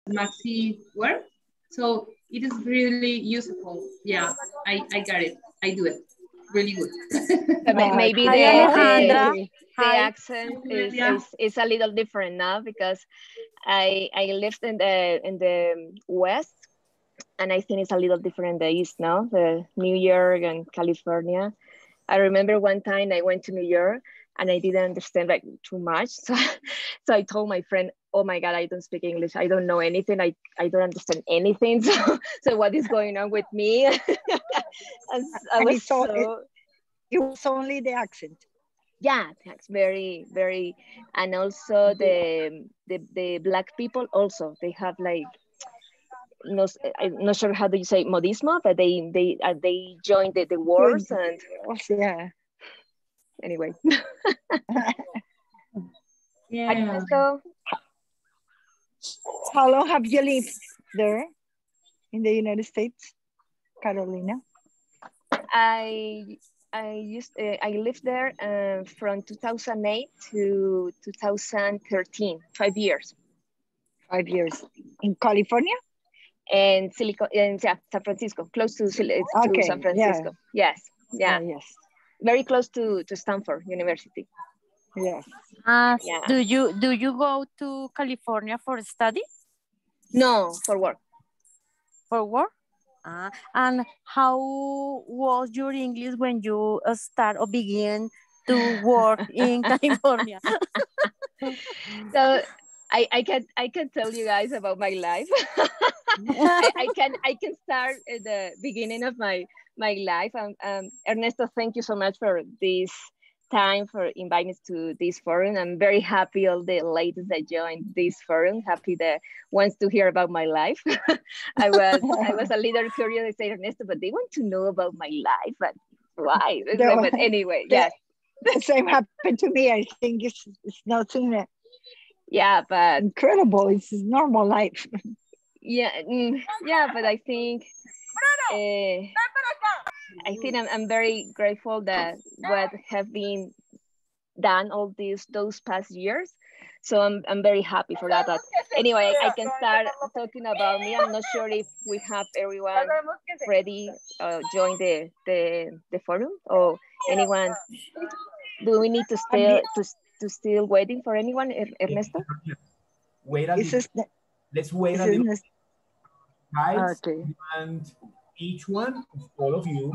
maxi work. So it is really useful. Yeah, I got it. I do it. Really good. Maybe Hi, Alejandra. the Hi. accent Yeah. is a little different now because I lived in the west, and I think it's a little different in the east now, the New York and California. I remember one time I went to New York and I didn't understand like too much. So I told my friend, oh my God, I don't speak English. I don't know anything. I don't understand anything. So what is going on with me? And I was it was only the accent. Yeah, that's very, very, and also the black people also, they have like, no, I'm not sure how do you say modismo, but they join the wars and yeah. Anyway. Yeah. So, how long have you lived there in the United States, Carolina? I lived there from 2008 to 2013, 5 years. 5 years in California? And San Francisco, close to San Francisco. Yeah. Yes, yeah. Yes. Very close to Stanford University. Yes. Yeah. Do you go to California for study? No, for work. For work? And how was your English when you start or begin to work in California? So I can tell you guys about my life. I can start at the beginning of my life. Ernesto, thank you so much for this time, for inviting me to this forum. I'm very happy all the ladies that joined this forum. Happy that wants to hear about my life. I was a little curious. I say Ernesto, but they want to know about my life. But why? But anyway, yes. The same happened to me. I think it's nothing. Yeah, but incredible. It's normal life. Yeah, yeah, but I think I'm very grateful that what have been done all those past years. So I'm very happy for that. But anyway, I can start talking about me. I'm not sure if we have everyone ready join the forum or anyone. Do we need to still waiting for anyone, Ernesto? Wait a little. Let's wait a little. Guys, and each one of all of you,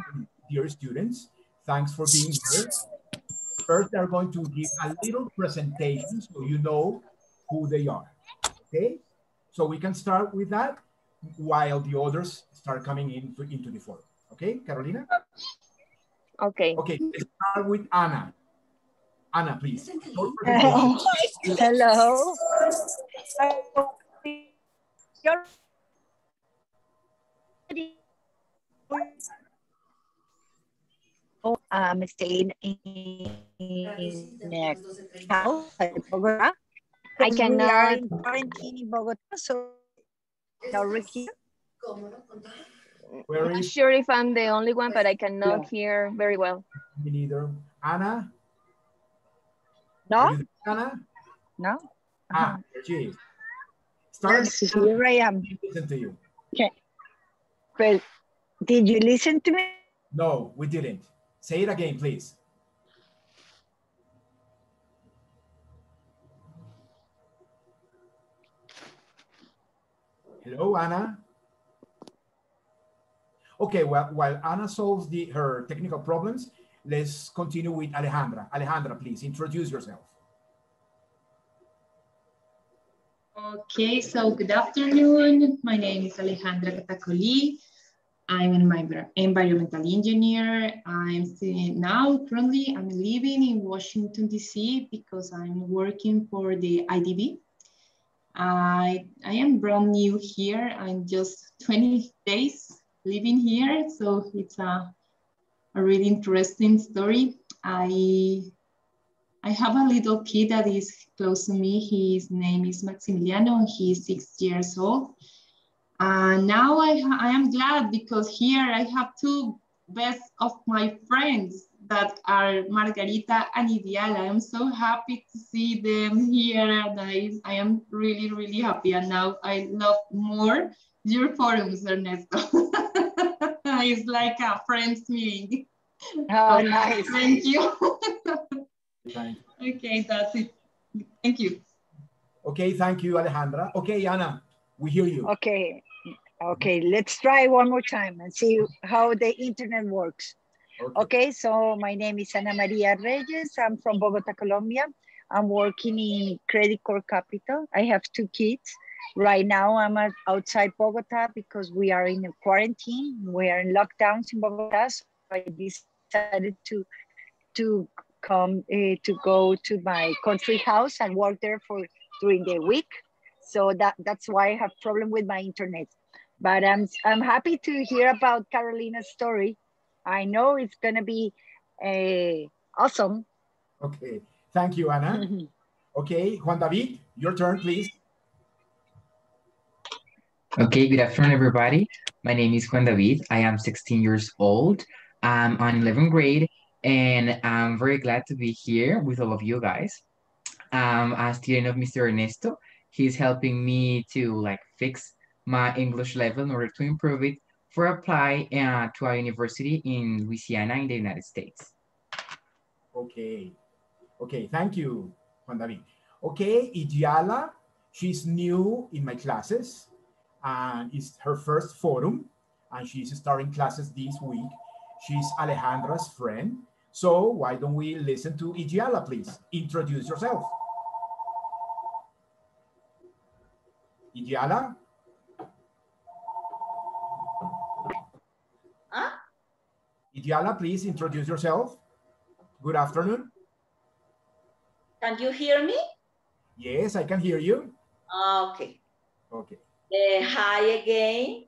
dear students, thanks for being here. First, they're going to give a little presentation so you know who they are. Okay? So we can start with that while the others start coming into the forum. Okay, Carolina? Okay. Okay, let's start with Anna. Anna, please. Hello. I'm staying in house in Bogota. I cannot. We are in quarantine in Bogota, so over here. I'm not sure if I'm the only one, but I cannot hear very well. Me neither. Anna? No? Anna? No? There she is. Here I am. Listen to you. Okay. Well, did you listen to me? No, we didn't. Say it again, please. Hello, Anna. Okay, well, while Anna solves her technical problems, let's continue with Alejandra. Alejandra, please introduce yourself. Okay, so good afternoon. My name is Alejandra CATACOLI. I'm an environmental engineer. Currently, I'm living in Washington, D.C. because I'm working for the IDB. I am brand new here. I'm just 20 days living here, so it's a really interesting story. I have a little kid that is close to me. His name is Maximiliano. He's 6 years old. And now I am glad because here I have two best of my friends. that are Margarita and IDYALA. I'm so happy to see them here. And I am really, really happy. And now I love more your forums, Ernesto. It's like a friends meeting. Oh, nice. Thank you. Thank you. Okay, that's it. Thank you. Okay, thank you, Alejandra. Okay, Ana, we hear you. Okay, okay, let's try one more time and see how the internet works. Okay, so my name is Ana Maria Reyes. I'm from Bogota, Colombia. I'm working in Credit Corp Capital. I have 2 kids. Right now, I'm outside Bogota because we are in a quarantine. We are in lockdowns in Bogota. So I decided to come to go to my country house and work there during the week. So that's why I have problem with my internet. But I'm happy to hear about Carolina's story. I know it's gonna be awesome. Okay, thank you, Ana. Okay, Juan David, your turn, please. Okay, good afternoon, everybody. My name is Juan David. I am 16 years old. I'm on 11th grade, and I'm very glad to be here with all of you guys. I'm a student of Mr. Ernesto. He's helping me to fix my English level in order to improve it for apply to a university in Louisiana in the United States. Okay, okay, thank you, Juan David. Okay, IDYALA, she's new in my classes, and it's her first forum, and she's starting classes this week. She's Alejandra's friend. So why don't we listen to IDYALA, please? Introduce yourself. IDYALA? Huh? IDYALA, please introduce yourself. Good afternoon. Can you hear me? Yes, I can hear you. Okay. Okay. Hi again.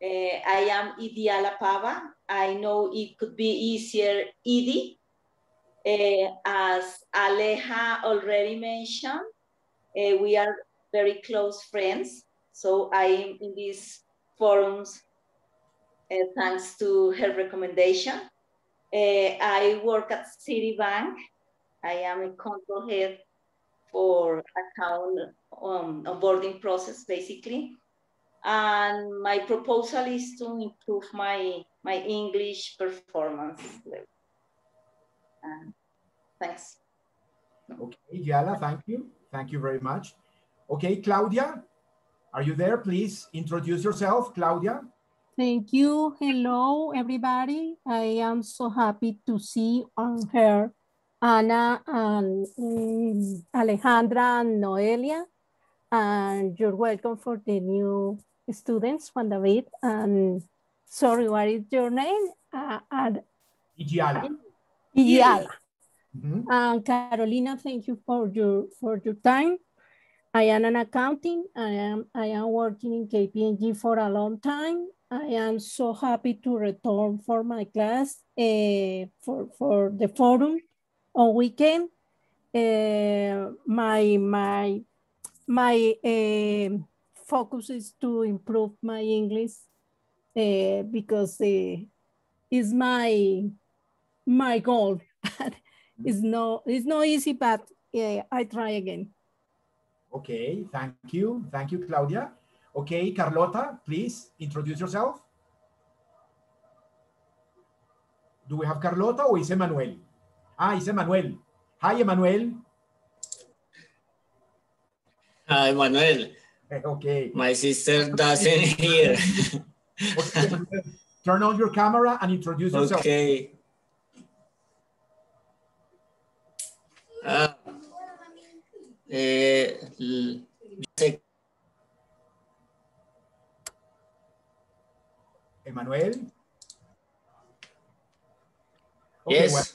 I am IDYALA PABA. I know it could be easier IDY. As Aleja already mentioned, we are very close friends. So I am in these forums thanks to her recommendation. I work at Citibank. I am a control head for account onboarding process, basically. And my proposal is to improve my English performance level. Thanks. Okay, IDYALA, thank you. Thank you very much. Okay, Claudia, are you there? Please introduce yourself, Claudia. Thank you. Hello, everybody. I am so happy to see on her Ana and Alejandra and Noelia. And you're welcome for the new students, Juan David. And sorry, what is your name? IDYALA. IDYALA. And Carolina, thank you for your time. I am an accounting. I am working in KPMG for a long time. I am so happy to return for my class for the forum on weekend. My focus is to improve my English because it's my goal. It's not easy, but I try again. Okay, thank you. Thank you, Claudia. Okay, Carlota, please introduce yourself. Do we have Carlota or is Emmanuel? Ah, it's Emmanuel. Hi, Emmanuel. Hi, Emmanuel. Okay. My sister doesn't hear. Okay, turn on your camera and introduce yourself. Okay. Emmanuel? Okay, yes. Well,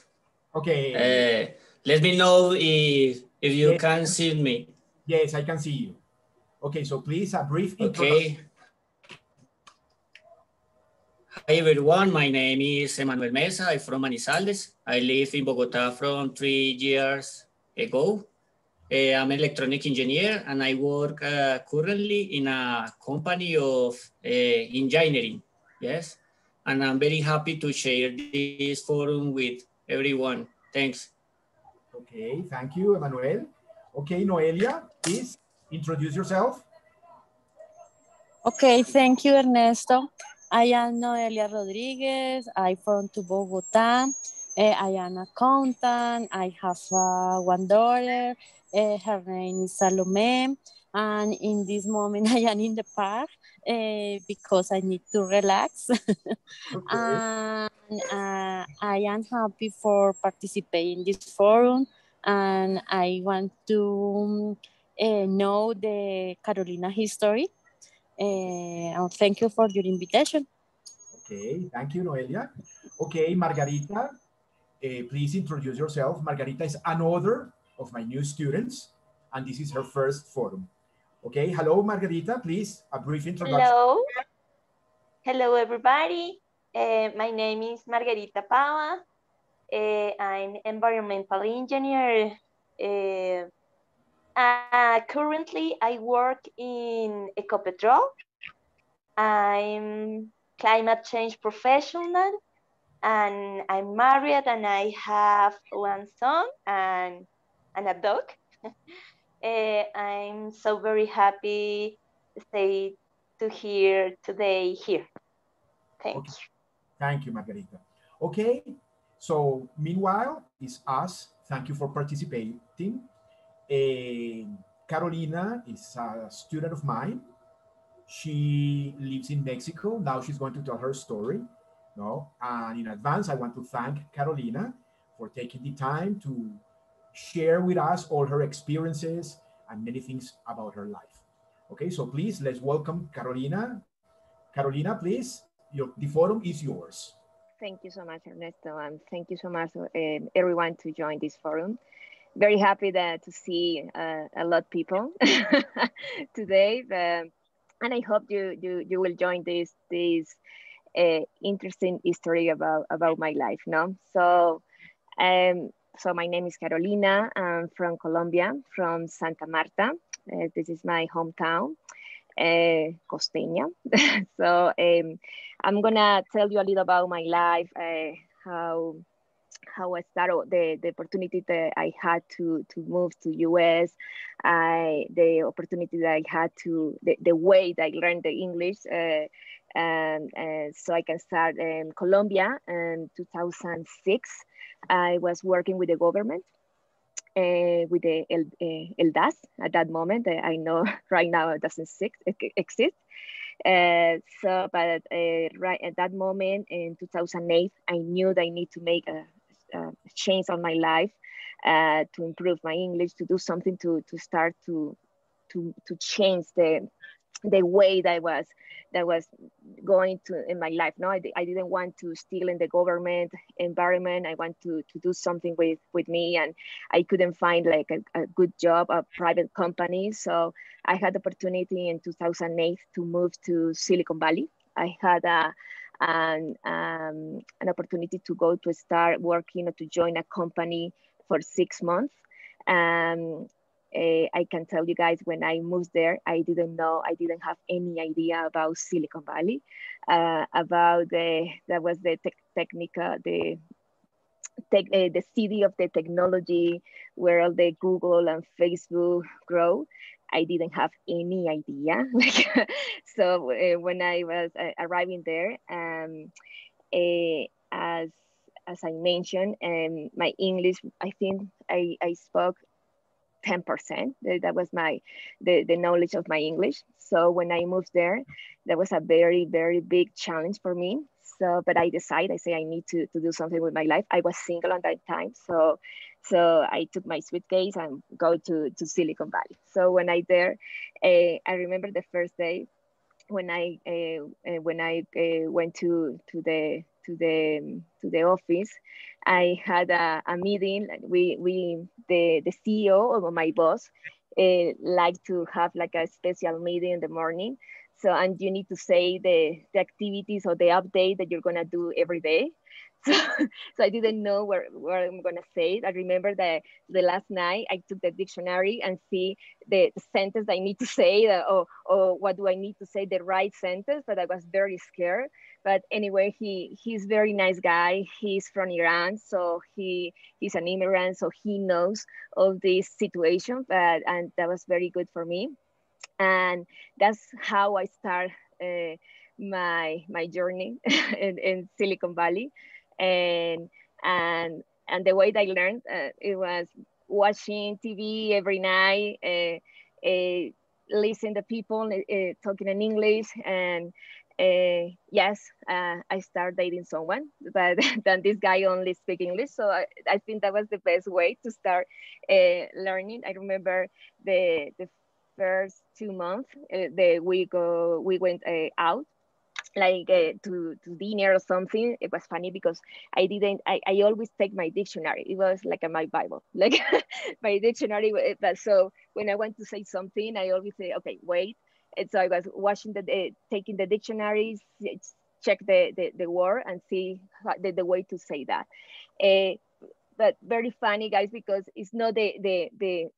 okay. Let me know if you can see me. Yes, I can see you. Okay, so please a brief introduction. Okay. Hi everyone, my name is Emmanuel MEZA. I'm from Manizales. I live in Bogota from 3 years ago. I'm an electronic engineer and I work currently in a company of engineering. Yes, and I'm very happy to share this forum with everyone. Thanks. Okay, thank you, Emmanuel. Okay, Noelia, please introduce yourself. Okay, thank you, Ernesto. I am Noelia Rodriguez. I'm from Bogota. I am an accountant. I have one daughter. Her name is Salome. And in this moment, I am in the park because I need to relax. Okay. And I am happy for participating in this forum. And I want to know the Carolina history. Thank you for your invitation. Okay, thank you, Noelia. Okay, Margarita, please introduce yourself. Margarita is another of my new students, and this is her first forum. Okay, hello, Margarita, please, a brief introduction. Hello. Hello, everybody. My name is Margarita PABA. I'm environmental engineer. Currently, I work in Ecopetrol. I'm climate change professional, and I'm married, and I have one son and a dog. I'm so very happy to stay here today here. Thank you. Thank you, Margarita. Okay, so meanwhile, it's us. Thank you for participating. Carolina is a student of mine. She lives in Mexico. Now she's going to tell her story. No? And in advance, I want to thank Carolina for taking the time to share with us all her experiences and many things about her life. Okay, so please, let's welcome Carolina. Carolina, please, the forum is yours. Thank you so much, Ernesto, and thank you so much, everyone, to join this forum. Very happy to see a lot of people today, and I hope you will join this interesting history about my life. No, so my name is Carolina. I'm from Colombia, from Santa Marta. This is my hometown. Costeña. So I'm gonna tell you a little about my life, how I started, the opportunity that I had to move to US, the opportunity that I had the way that I learned the English, and so I can start in Colombia in 2006. I was working with the government. With the ELDAS at that moment. I know right now it doesn't exist. But right at that moment in 2008, I knew that I need to make a change on my life, to improve my English, to do something to start to change the way that I was going to in my life. No, I didn't want to still in the government environment. I want to do something with me, and I couldn't find like a good job, a private company. So I had the opportunity in 2008 to move to Silicon Valley. I had an opportunity to go to start working or to join a company for 6 months. I can tell you guys, when I moved there, I didn't have any idea about Silicon Valley, that was the city of the technology where all the Google and Facebook grow. I didn't have any idea. So when I was arriving there, as I mentioned, my English, I think I spoke 10%. That was the knowledge of my English. So when I moved there, that was a very, very big challenge for me. So, but I decided, I need to do something with my life. I was single at that time. So I took my suitcase and go to Silicon Valley. So when I remember the first day when I went to the office. I had a meeting. The CEO or my boss liked to have like a special meeting in the morning. So, and you need to say the activities or the update that you're gonna do every day. So, so I didn't know where I'm gonna say it. I remember that the last night I took the dictionary and see the sentence I need to say, or what do I need to say, the right sentence, but I was very scared. But anyway, he's very nice guy. He's from Iran, so he's an immigrant, so he knows of this situation, and that was very good for me. And that's how I start my journey in Silicon Valley. And the way that I learned, it was watching TV every night, listen to people talking in English, and yes, I started dating someone, but then this guy only speak English. So I think that was the best way to start learning. I remember the first 2 months, we went out, like to dinner or something. It was funny because I always take my dictionary. It was like my Bible, like my dictionary. But so when I want to say something, I always say, okay, wait. And so I was taking the dictionaries, check the word and see the way to say that. But very funny, guys, because it's not the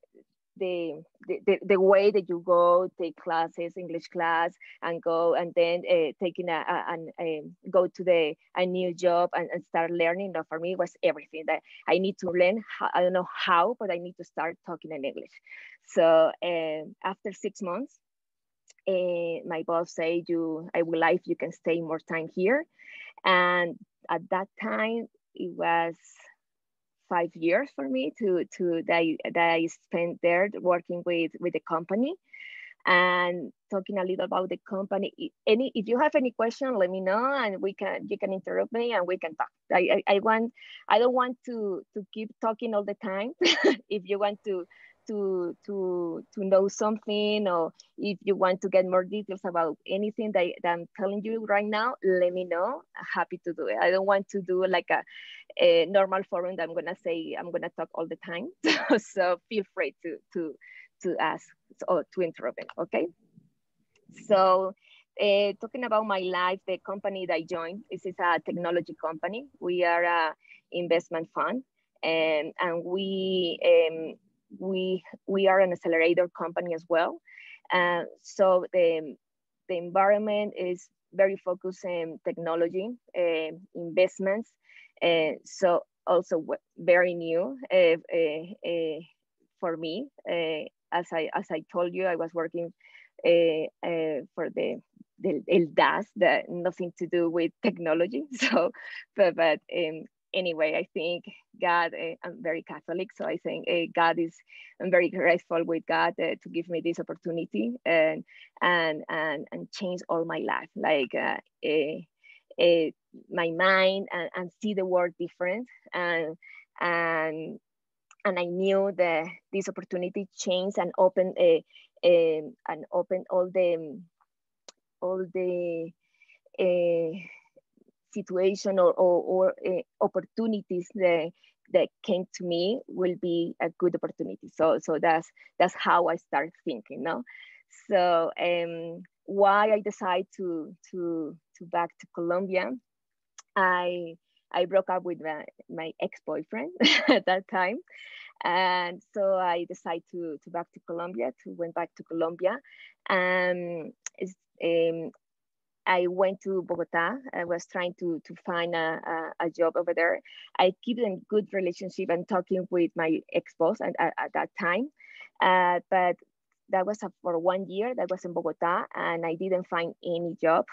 way that you go take classes, English class, and go and then taking go to a new job and start learning. No, for me, it was everything that I need to learn. I don't know how, but I need to start talking in English. So after 6 months, my boss said, I would like you can stay more time here. And at that time, it was 5 years for me that I spent there working with the company and talking a little about the company. If you have any question, let me know, and you can interrupt me and we can talk. I don't want to keep talking all the time. If you want to know something, or if you want to get more details about anything that I'm telling you right now, let me know. I'm happy to do it. I don't want to do like a normal forum that I'm gonna talk all the time. So feel free to ask or to interrupt me, okay? So talking about my life, the company that I joined, this is a technology company. We are a investment fund, and we are an accelerator company as well. So the environment is very focused on technology, investments. So also very new for me. As I told you, I was working for the El DAS, that nothing to do with technology. So, but anyway, I think God, I'm very Catholic, so I think I'm very grateful with God to give me this opportunity and change all my life, like my mind and see the world different, and I knew that this opportunity changed and opened all the situation or opportunities that came to me will be a good opportunity. So that's how I started thinking, no? So why I decided to back to Colombia, I broke up with my ex-boyfriend at that time. And so I decided to went back to Colombia. I went to Bogota. I was trying to find a job over there. I keep a good relationship and talking with my ex-boss at that time. But that was for 1 year. That was in Bogota, and I didn't find any job.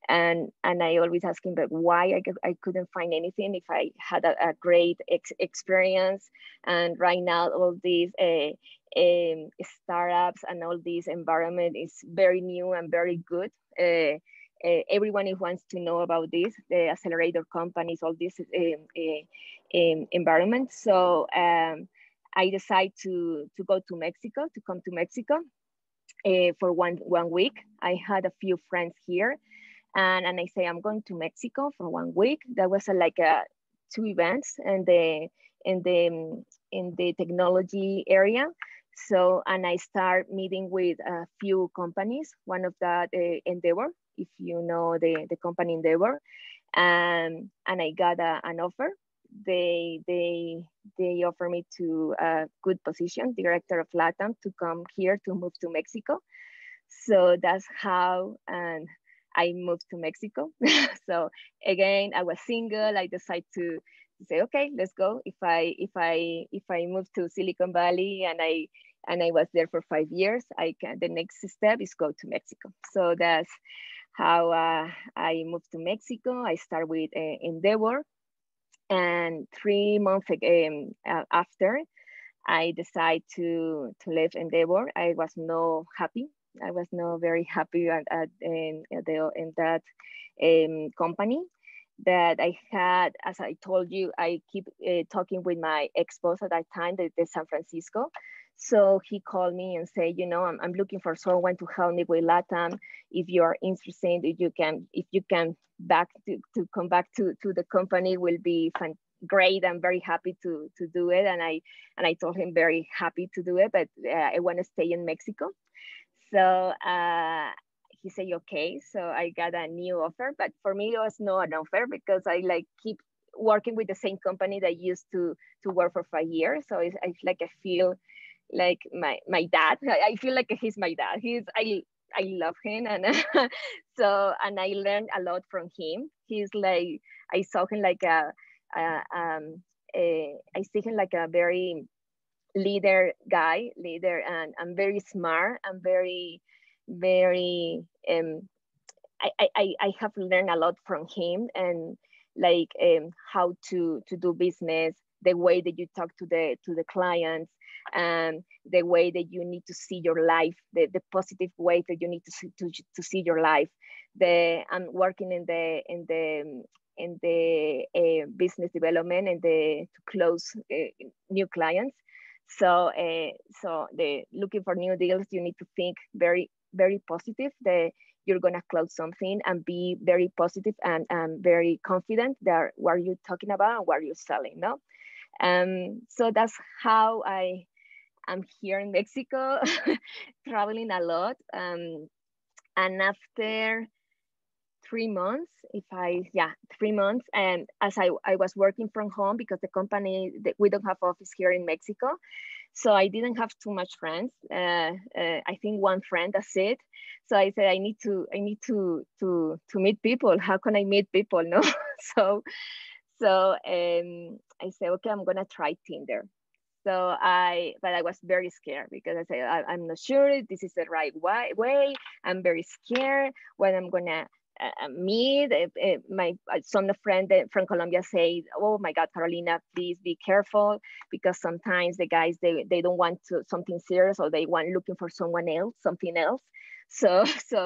And I always ask him, but why I couldn't find anything if I had a great experience. And right now, all these startups and all this environment is very new and very good. Everyone who wants to know about this, the accelerator companies, all this environment. So I decided to go to Mexico, to come to Mexico for one week. I had a few friends here. And I say, I'm going to Mexico for 1 week. That was like 2 events in the technology area. So, and I start meeting with a few companies, one of that Endeavor, if you know the company Endeavor, and I got an offer. They offer me to a good position, director of LATAM, to come here to move to Mexico. So that's how I moved to Mexico. So again, I was single. I decided to say, okay, let's go. If I move to Silicon Valley and I was there for 5 years, the next step is go to Mexico. So that's how I moved to Mexico. I started with Endeavor, and 3 months after, I decided to leave Endeavor. I was not happy. I was not very happy in that company that I had. As I told you, I keep talking with my ex-boss at that time, the San Francisco. So he called me and said, you know, I'm looking for someone to help me with LATAM. If you are interested, if you can come back to the company, will be great. I'm very happy to do it. And I told him very happy to do it, but I want to stay in Mexico. So he said, okay. So I got a new offer, but for me, it was not an offer because I keep working with the same company that I used to work for 5 years. So I feel like my dad. I feel like he's my dad. I love him, and and I learned a lot from him. He's like, I saw him like I see him like a very leader, and very smart and very I have learned a lot from him, and how to do business, the way that you talk to the clients, and the way that you need to see your life, the positive way that you need to see your life. I'm working in the business development and to close new clients. So looking for new deals, you need to think very, very positive that you're gonna close something, and be very positive and very confident that what you're talking about and what you're selling, no? So that's how I'm here in Mexico, traveling a lot. And after 3 months, 3 months, and as I was working from home because the company, we don't have office here in Mexico, so I didn't have too much friends. I think one friend, that's it. So I said I need to meet people. How can I meet people? No, so I said, okay, I'm gonna try Tinder. But I was very scared because I said I'm not sure if this is the right way. I'm very scared when I'm gonna meet some friend from Colombia say, oh my God, Carolina, please be careful, because sometimes the guys they don't want something serious, or they want looking for something else. So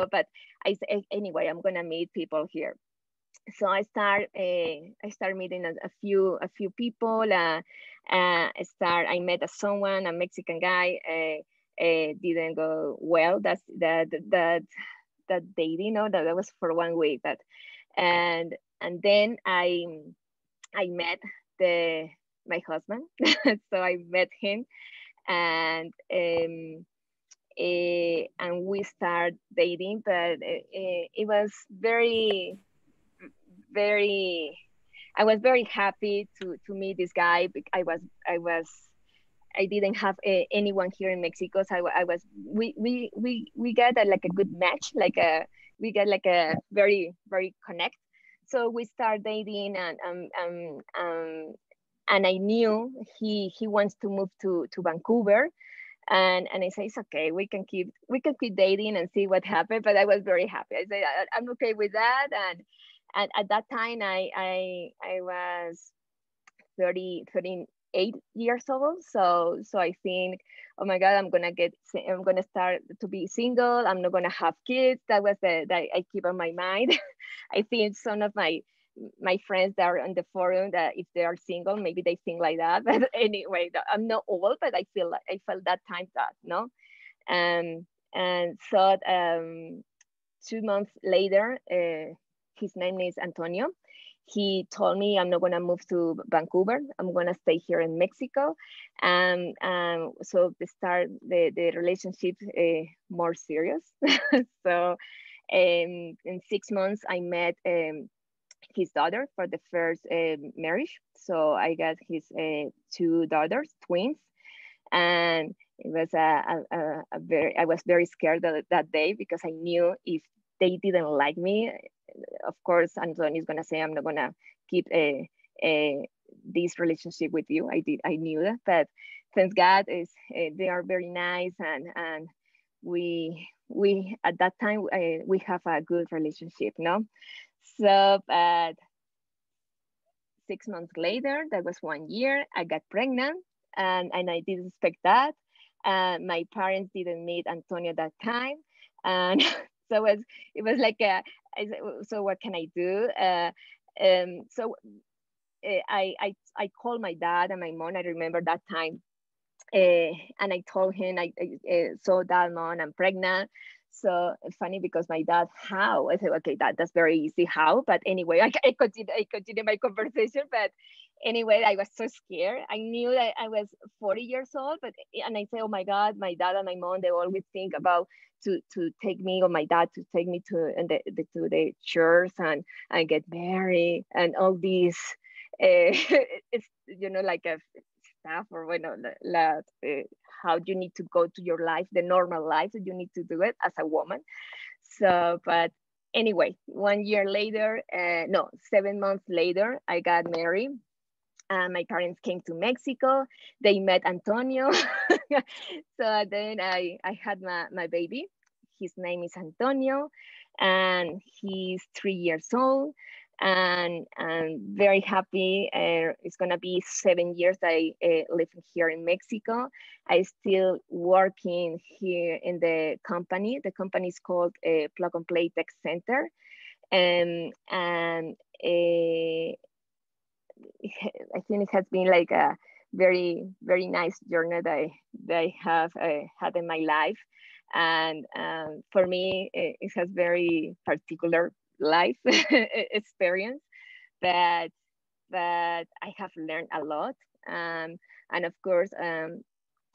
but I say, anyway, I'm gonna meet people here. So I start meeting a few people. I met someone, a Mexican guy. Didn't go well. That dating, that was for 1 week. But and then I met my husband. So I met him, and we start dating. But it was I was very happy to meet this guy. I didn't have anyone here in Mexico, so we got a good match, we got a very, very connect. So we start dating, and I knew he wants to move to Vancouver. And I say, it's okay, we can keep dating and see what happens. But I was very happy. I said, I'm okay with that. And at that time, I was 38 years old. So I think, oh my God, I'm gonna start to be single. I'm not gonna have kids. That was that I keep on my mind. I think some of my friends that are on the forum, that if they are single, maybe they think like that. But anyway, I'm not old, but I felt that time that, no? And so 2 months later, his name is Antonio. he told me I'm not gonna move to Vancouver. I'm gonna stay here in Mexico. So to start the relationship more serious. So in 6 months, I met his daughter for the first marriage. So I got his 2 daughters, twins. And it was I was very scared that day because I knew if they didn't like me, of course, Antonio is gonna say, I'm not gonna keep this relationship with you. I knew that, but thank God they are very nice, and we at that time we have a good relationship, no? So, but 6 months later, that was 1 year, I got pregnant, and I didn't expect that. My parents didn't meet Antonio that time, and so it was like so what can I do? So I called my dad and my mom. I remember that time, and I told him I saw that, mom, I'm pregnant. So it's funny because my dad, how? I said, okay, that's very easy, how? But anyway, I continued my conversation. But anyway, I was so scared. I knew that I was 40 years old, and I said, oh my God, my dad and my mom, they always think about to take me, or my dad to take me to the church and get married and all these, it's, like a stuff, or how you need to go to your life, the normal life, you need to do it as a woman. So, but anyway, 1 year later, 7 months later, I got married. My parents came to Mexico. They met Antonio. So then I had my baby. His name is Antonio, and he's 3 years old. And I'm very happy. It's gonna be 7 years I live here in Mexico. I still working here in the company. The company is called Plug and Play Tech Center, and I think it has been like a very, very nice journey that I have had in my life. And for me, it has very particular life experience, but I have learned a lot. And of course,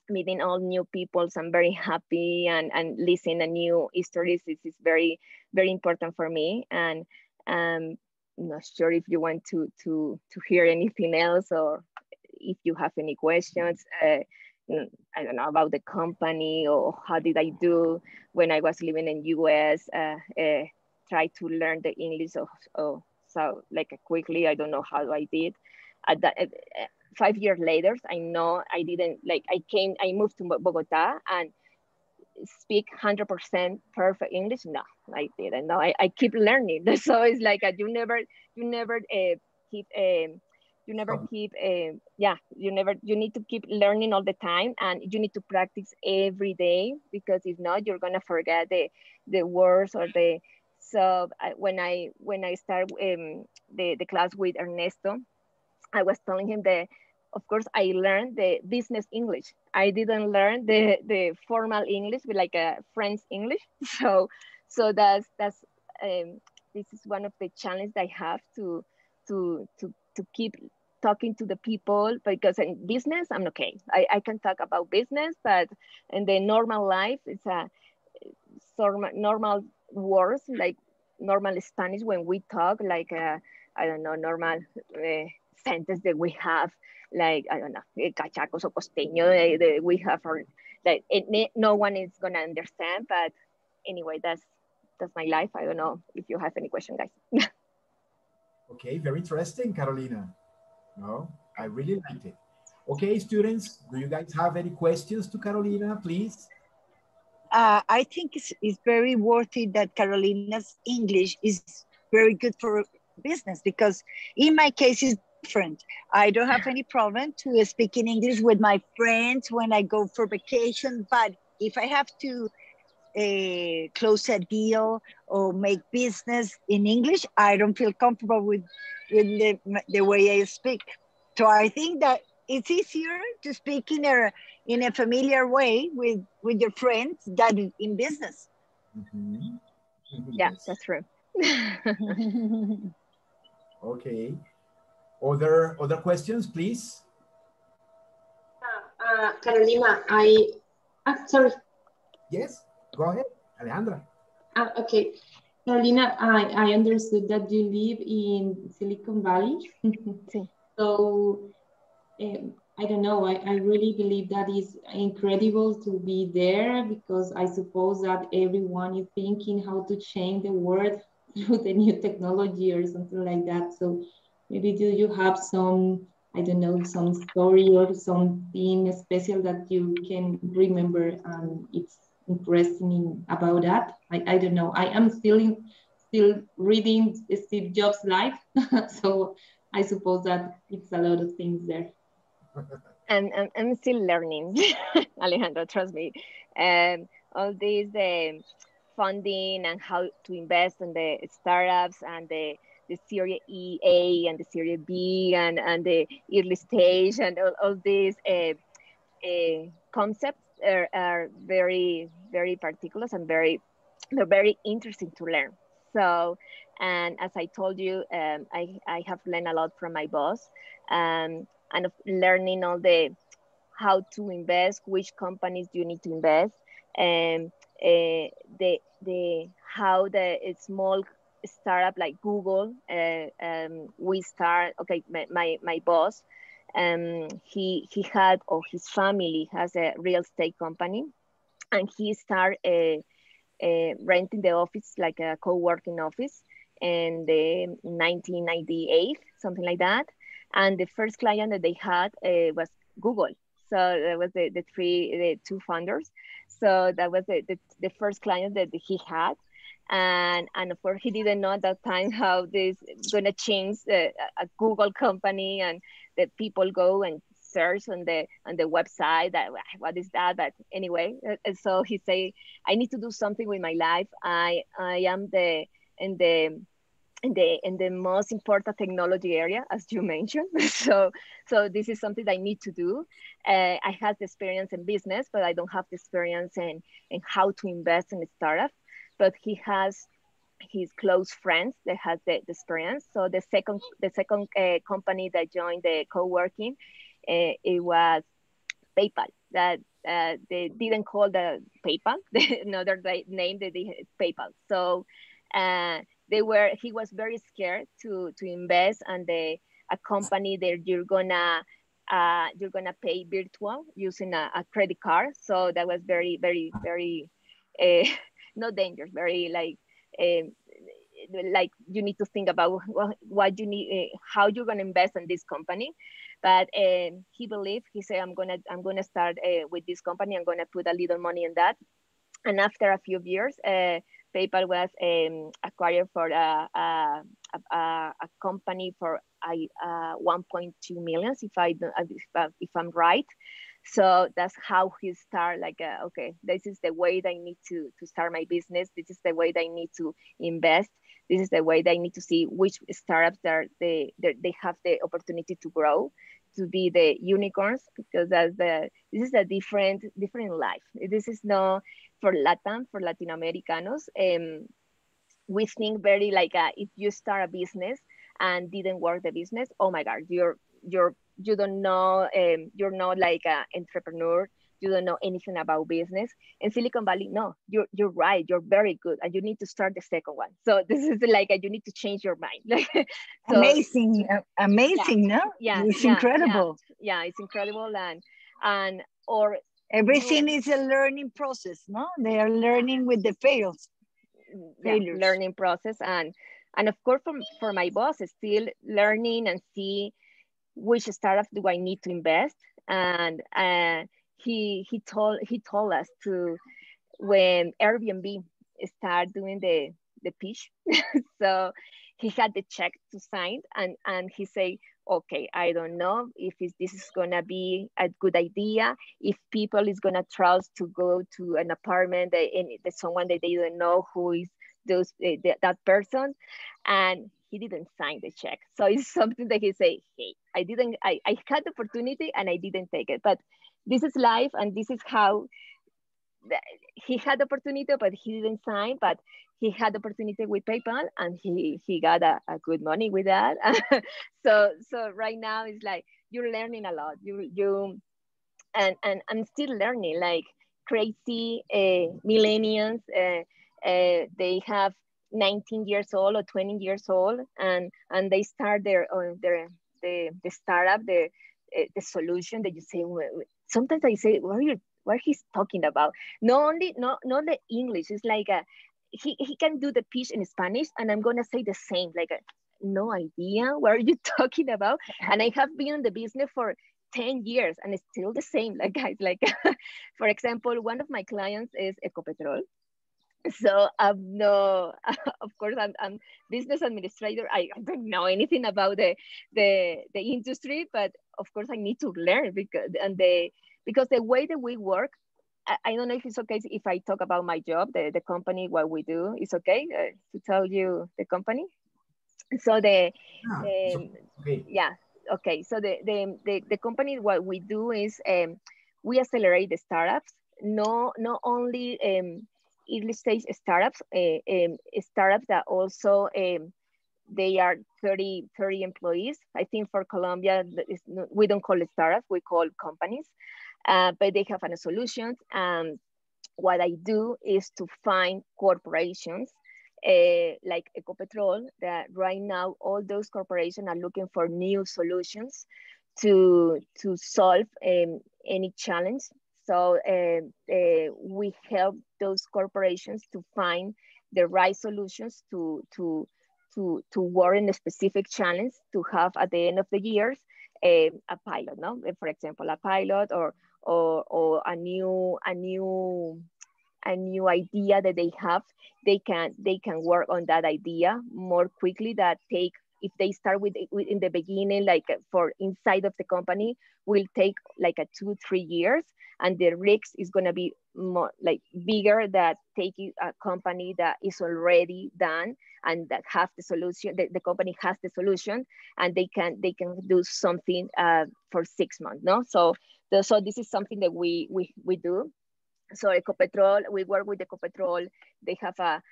meeting all new people, so I'm very happy, and listening to new stories. This is very, very important for me. And I'm not sure if you want to hear anything else, or if you have any questions. I don't know about the company, or how did I do when I was living in US. Try to learn the English, so like quickly. I don't know how I did. At that, 5 years later, I know I didn't I moved to Bogota and speak 100% perfect English. No, I didn't. No, I keep learning. So it's like you never keep you need to keep learning all the time, and you need to practice every day, because if not, you're gonna forget the words or the. So when I start the class with Ernesto, I was telling him of course, I learned the business English. I didn't learn the formal English, with like a French English. So that's this is one of the challenges I have to keep talking to the people, because in business I'm okay. I can talk about business, but in the normal life, it's a normal words, like normal Spanish when we talk, like I don't know, normal sentence that we have, like I don't know, cachacos or costeño we have, or like no one is gonna understand. But anyway, that's my life. I don't know if you have any question, guys. Okay, very interesting, Carolina. No, I really liked it. Okay, students, do you guys have any questions to Carolina, please? I think it's very worthy that Carolina's English is very good for business, because in my case it's different. I don't have any problem to speak in English with my friends when I go for vacation, but if I have to close a deal or make business in English, I don't feel comfortable with the way I speak. So I think that it's easier to speak in a familiar way with your friends than in business. Yeah, that's true. Okay. Other questions, please? Carolina, sorry. Yes, go ahead, Alejandra. Okay. Carolina, I understood that you live in Silicon Valley. So, I don't know, I really believe that is incredible to be there, because I suppose that everyone is thinking how to change the world through the new technology or something like that. So maybe do you have some, I don't know, some story or something special that you can remember and it's interesting about that? I don't know. I am still reading Steve Jobs' life, so I suppose that it's a lot of things there. And I'm still learning, Alejandro, trust me. All these funding and how to invest in the startups and the Series E, A, and the Series B, and the early stage, and all these concepts are very, very particular and they're very interesting to learn. So, and as I told you, I have learned a lot from my boss, and of learning all the how to invest, which companies do you need to invest, and the how the small startup like Google, we start. Okay, my boss, he had, or his family has, a real estate company, and he started renting the office, like a co-working office, in the 1998, something like that. And the first client that they had was Google. So that was the two founders. So that was the first client that he had. And of course, he didn't know at that time how this gonna change a Google company, and that people go and search on the website that what is that. But anyway, so he say, I need to do something with my life. I am in the most important technology area, as you mentioned. So this is something I need to do. I have the experience in business, but I don't have the experience in how to invest in a startup. But he has his close friends that has the experience. So the second company that joined the co-working, it was PayPal. That they didn't call the PayPal. Another name that they PayPal. So he was very scared to invest in a company that you're gonna pay virtual using a credit card. So that was very, very, very not dangerous, very like you need to think about what you need, how you're gonna invest in this company. But he believed, he said, I'm gonna start with this company. I'm gonna put a little money in that. And after a few years, PayPal was acquired for a company for 1.2 million, if I'm right. So that's how he started, like, okay, this is the way that I need to start my business. This is the way that I need to invest. This is the way that I need to see which startups they have the opportunity to grow, to be the unicorns, because this is a different life. This is not for Latin Americanos. We think very like if you start a business and didn't work the business, oh my God, you don't know, you're not like an entrepreneur, you don't know anything about business. In Silicon Valley, no, you're right, you're very good, and you need to start the second one. So this is like you need to change your mind. So, amazing, yeah, no? Yeah, it's incredible. Yeah, it's incredible, and everything is a learning process, no? They are learning with the failures. Learning process, and of course for my boss, still learning and see which startup do I need to invest. And he told us to, when Airbnb start doing the pitch, so he had the check to sign, and he say, okay, I don't know if this is gonna be a good idea, if people is gonna trust to go to an apartment that someone that they don't know who is that person, and he didn't sign the check. So it's something that he say, hey, I had the opportunity and I didn't take it, but this is life, and this is how he had the opportunity, but he didn't sign, but he had the opportunity with PayPal and he got a good money with that. so right now it's like, you're learning a lot. And I'm still learning, like crazy millennials. They have 19 years old or 20 years old, and they start the startup, the solution that you say. Sometimes I say, what he's talking about? Not the English. It's like he can do the pitch in Spanish, and I'm gonna say the same. Like no idea what are you talking about? And I have been in the business for 10 years and it's still the same. Like guys, like for example, one of my clients is Ecopetrol. So no, of course I'm business administrator. I don't know anything about the industry, but of course I need to learn because the way that we work, I don't know if it's okay if I talk about my job, the company, what we do. It's okay to tell you the company. So okay. So the company, what we do is we accelerate the startups. Not only early stage startups, startups that also they are 30 employees. I think for Colombia, we don't call it startups, we call companies, but they have a solution. What I do is to find corporations like Ecopetrol, that right now all those corporations are looking for new solutions to solve any challenge. So we help those corporations to find the right solutions to work in a specific challenge, to have at the end of the years a pilot, no? For example, a pilot or a new idea that they have. They can work on that idea more quickly. That take, if they start with in the beginning, like for inside of the company, will take like 2-3 years, and the risk is going to be more like bigger than taking a company that is already done and that have the solution. The company has the solution and they can do something for 6 months. No, so this is something that we do. So Ecopetrol, we work with Ecopetrol. They have a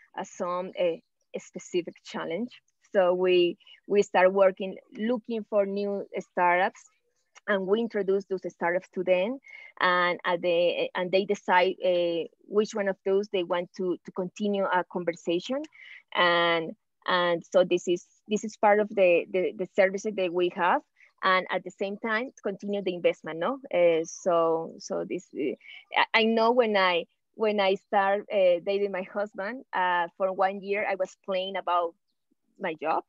specific challenge. So we start working, looking for new startups, and we introduce those startups to them, and they decide which one of those they want to continue a conversation, and so this is part of the services that we have. And at the same time, continue the investment, no? So this, I know when I start dating my husband, for 1 year, I was playing about my job,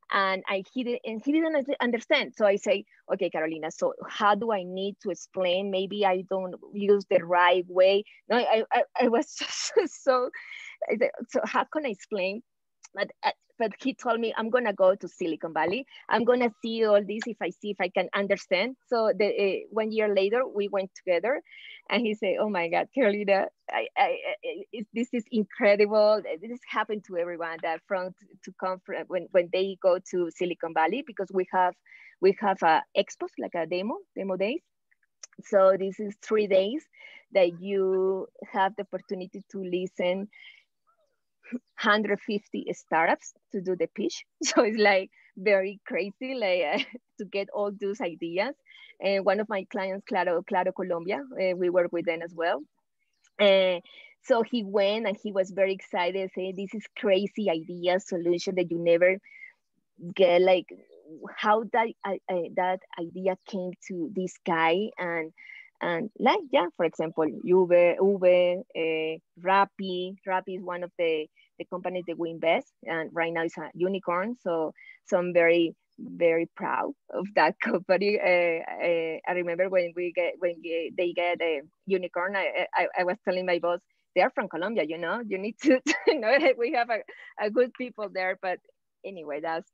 and he didn't understand. So I say, okay, Carolina, so how do I need to explain? Maybe I don't use the right way. No, I was so how can I explain? But he told me, I'm gonna go to Silicon Valley. I'm gonna see all this if I can understand. So 1 year later, we went together, and he said, "Oh my God, Carolina, this is incredible. This happened to everyone that to come from when they go to Silicon Valley, because we have expos, like a demo days. So this is 3 days that you have the opportunity to listen 150 startups to do the pitch. So it's like very crazy, like to get all those ideas. And one of my clients, Claro Colombia, we work with them as well. So he went and he was very excited, saying, this is crazy idea, solution that you never get, like how that idea came to this guy. And like, yeah, for example, Uber, Rappi is one of the companies that we invest, and right now it's a unicorn. So I'm very, very proud of that company. I remember when they get a unicorn, I was telling my boss, they're from Colombia, you know, you need to know we have a good people there. But anyway, that's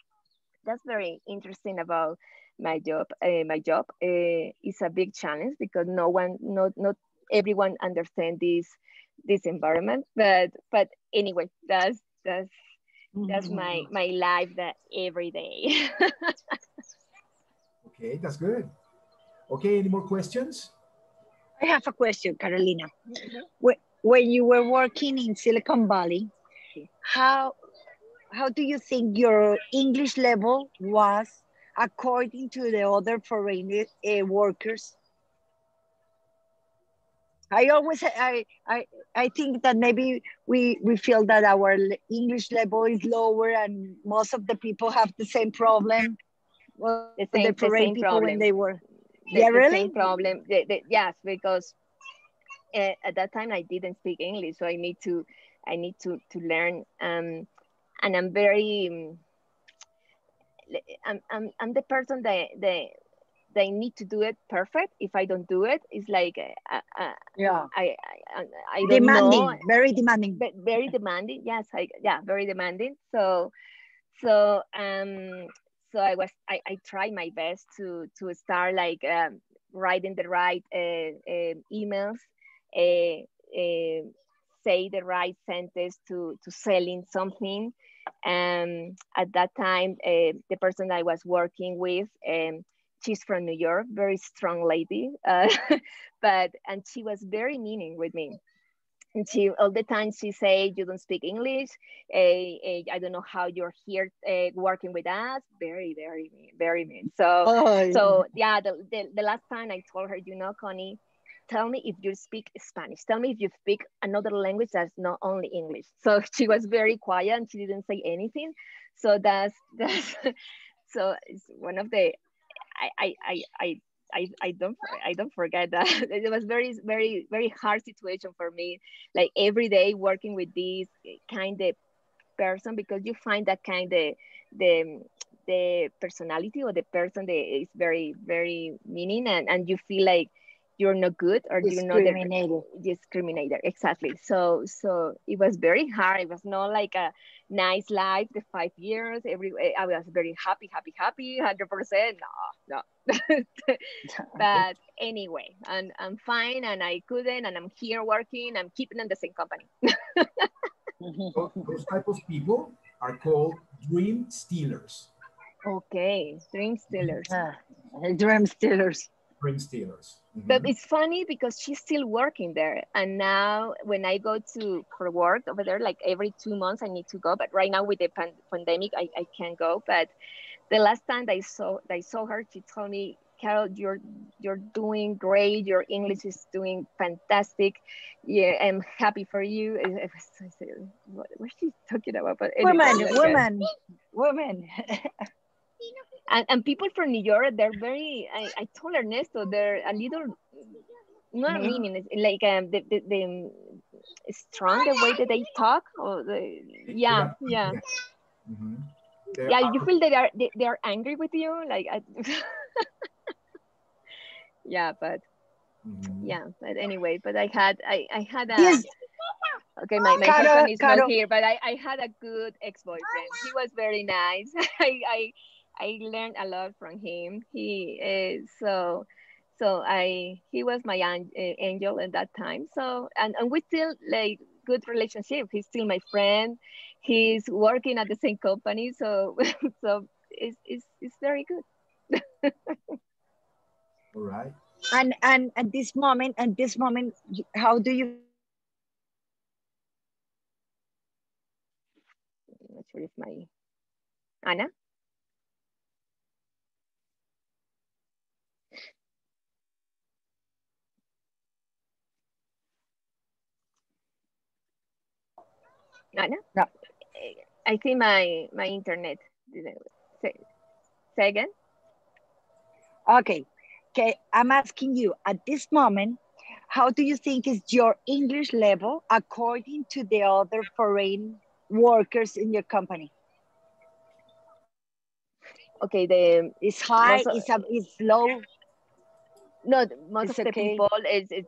very interesting about my job. My job is a big challenge because not everyone understands this environment. But anyway, that's my life that every day. Okay, that's good. Okay, any more questions? I have a question, Carolina. When you were working in Silicon Valley, how do you think your English level was according to the other foreign workers? I think that maybe we feel that our English level is lower, and most of the people have the same problem. Well, the same people problem. When they were. The same problem. Yes, because at that time I didn't speak English, so I need to learn. And I'm very I'm the person that they need to do it perfect. If I don't do it, it's like yeah, I don't demanding, know. Very demanding. Very demanding. Yes, very demanding. So I tried my best to start like writing the right emails, say the right sentence to selling something. At that time, the person I was working with, she's from New York, very strong lady, and she was very meaning with me. And she all the time she say, you don't speak English. I don't know how you're here working with us. Very, very mean, very mean. So yeah, the last time I told her, Connie, tell me if you speak Spanish. Tell me if you speak another language that's not only English. So she was very quiet and she didn't say anything. So that's so it's one of the I don't forget that. It was very, very, very hard situation for me. Like every day working with this kind of person, because you find that kind of the personality or the person that is very, very meaning, and you feel like you're not good or you're not discriminated. Exactly. So it was very hard. It was not like a nice life, the 5 years. I was very happy, 100%. No. But anyway, I'm fine, and I couldn't, and I'm here working. I'm keeping in the same company. Those type of people are called dream stealers. Okay, dream stealers. Dream stealers. Dream stealers. But it's funny because she's still working there, and now when I go for work over there, like every 2 months I need to go. But right now with the pandemic, I can't go. But the last time I saw her, she told me, Carol, you're doing great. Your English is doing fantastic. Yeah, I'm happy for you. I said, what is she talking about? But anyway, women. And people from New York, they're very. I told Ernesto, they're a little. Not meaning, it's like the strong the way that they talk, or yeah. Yeah, you feel that they are angry with you, like yeah, but but anyway, but I had a okay, my husband is not here, but I had a good ex-boyfriend. He was very nice. I learned a lot from him. He was my angel at that time. So and we still like good relationship. He's still my friend. He's working at the same company, so it's very good. All right. And at this moment, how do you? I'm not sure if my Ana. Ana? No. I think my internet didn't say again. Okay, I'm asking you at this moment, how do you think is your English level according to the other foreign workers in your company? Okay, it's high, it's low. No, most of the people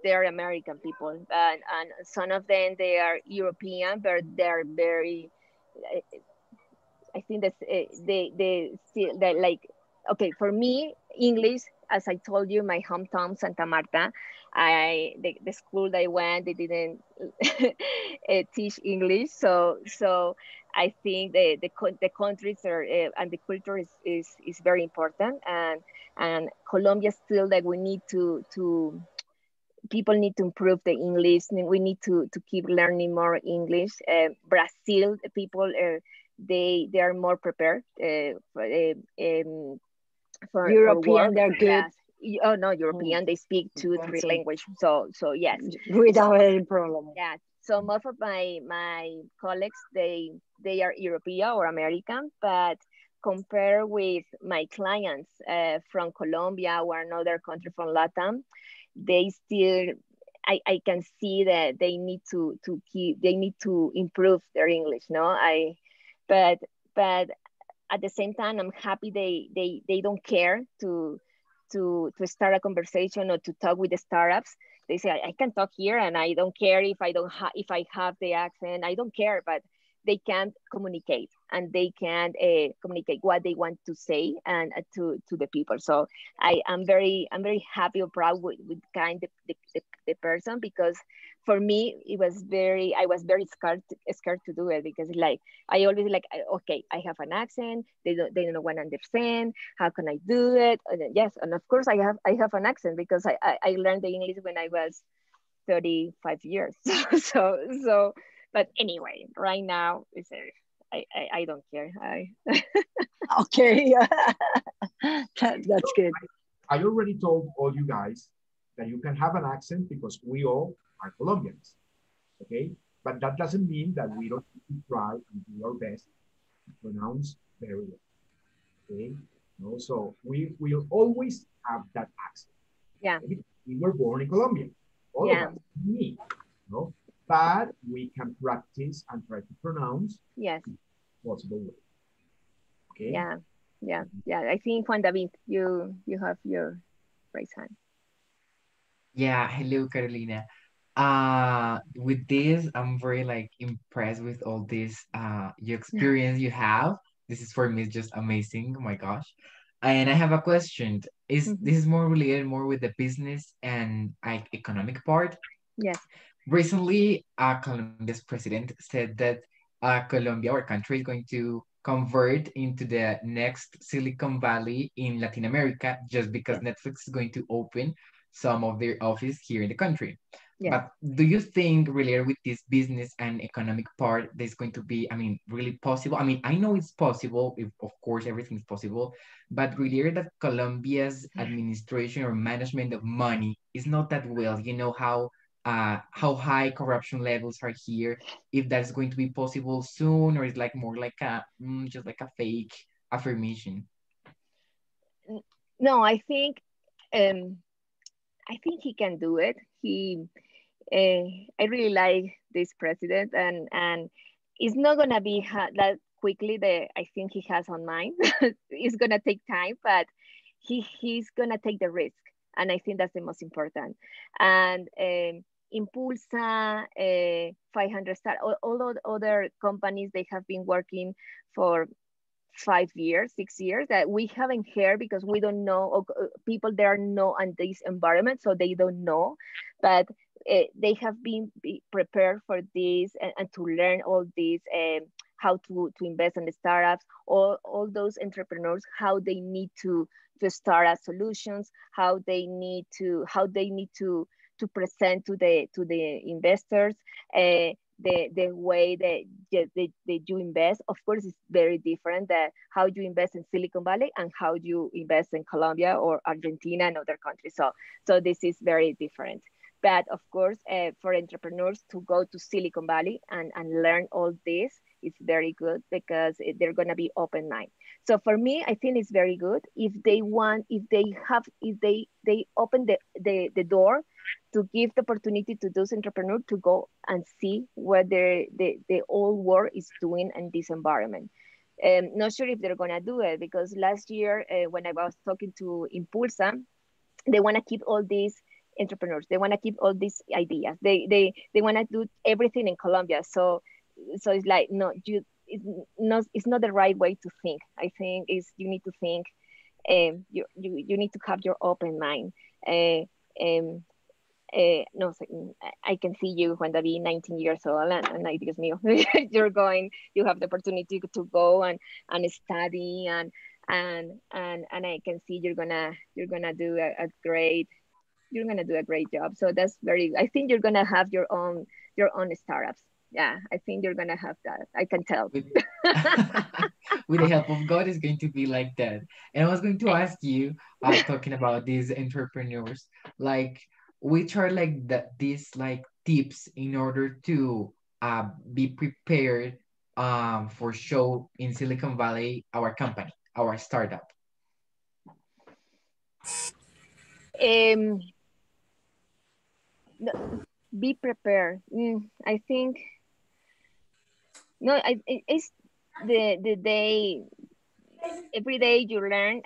they're American people, and some of them they are European, but they're very. I think that they still like. Okay, for me, English, as I told you, my hometown, Santa Marta, the school that I went, they didn't teach English. So I think the countries are, and the culture is very important. And Colombia still that we need to people need to improve the English. We need to keep learning more English. Brazil people, they are more prepared for European, work. they're good. Yes. Oh no, European, they speak 2-3 languages. So yes. Without any problem. Yeah. So most of my colleagues, they are European or American, but compare with my clients from Colombia or another country from Latam, they still, I can see that they need to improve their English. No, but at the same time, I'm happy they don't care to start a conversation or to talk with the startups. They say I can talk here and I don't care if I have the accent. I don't care, but they can't communicate and they can't communicate what they want to say and to the people. So I'm very happy or proud with kind of the person, because for me I was very scared to do it, because like I always like, okay, I have an accent, they don't want to understand, how can I do it? And yes, and of course I have an accent because I learned the English when I was 35 years. so but anyway, right now I don't care. Okay. That's good. I already told all you guys that you can have an accent because we all are Colombians, okay? But that doesn't mean that we don't need to try and do our best to pronounce very well, okay? No, so we will always have that accent. Yeah. We were born in Colombia, all of us, me, no? But we can practice and try to pronounce possible way. Okay. Yeah. I think Juan David, you have your raise hand. Yeah, hello Carolina. With this, I'm very like impressed with all this your experience you have. This is for me just amazing. Oh my gosh. And I have a question. This is more related more with the business and like economic part? Yes. Recently, Colombia's president said that Colombia, our country, is going to convert into the next Silicon Valley in Latin America, just because Netflix is going to open some of their office here in the country. But do you think related with this business and economic part, there's going to be, I mean, really possible? I mean, I know it's possible, if of course everything's possible, but related that Colombia's administration or management of money is not that well. You know how high corruption levels are here, if that's going to be possible soon, or it's like more like a just like a fake affirmation. No, I think he can do it. I really like this president, and it's not gonna be that quickly that I think he has on mind. It's gonna take time, but he's gonna take the risk, and I think that's the most important. And Impulsa, 500 Star, all other companies, they have been working for 5 years, 6 years that we haven't heard because we don't know, people there are not in this environment, so they don't know, but they have been prepared for this and to learn all this, how to invest in the startups, all those entrepreneurs, how they need to start up solutions, how they need to present to the investors, the way that you invest. Of course, it's very different that how you invest in Silicon Valley and how you invest in Colombia or Argentina and other countries. So this is very different. But of course, for entrepreneurs to go to Silicon Valley and learn all this, it's very good because they're going to be open mind. So for me, I think it's very good if they open the door to give the opportunity to those entrepreneurs to go and see what the old world is doing in this environment. Not sure if they're going to do it because last year when I was talking to Impulsa, they want to keep all these entrepreneurs. They want to keep all these ideas. They want to do everything in Colombia. So it's like, no, it's not the right way to think. I think you need to think, you need to have your open mind. No, I can see you when they be 19 years old and I Dios mío, you have the opportunity to go and study and I can see you're gonna do a great you're gonna do a great job. So that's very, I think you're gonna have your own startups. Yeah, I think you're gonna have that. I can tell. With the help of God, it's going to be like that. And I was going to ask you, talking about these entrepreneurs, like, which are like these like tips in order to be prepared for show in Silicon Valley, our company, our startup. Be prepared. I think no. It's the day. Every day you learn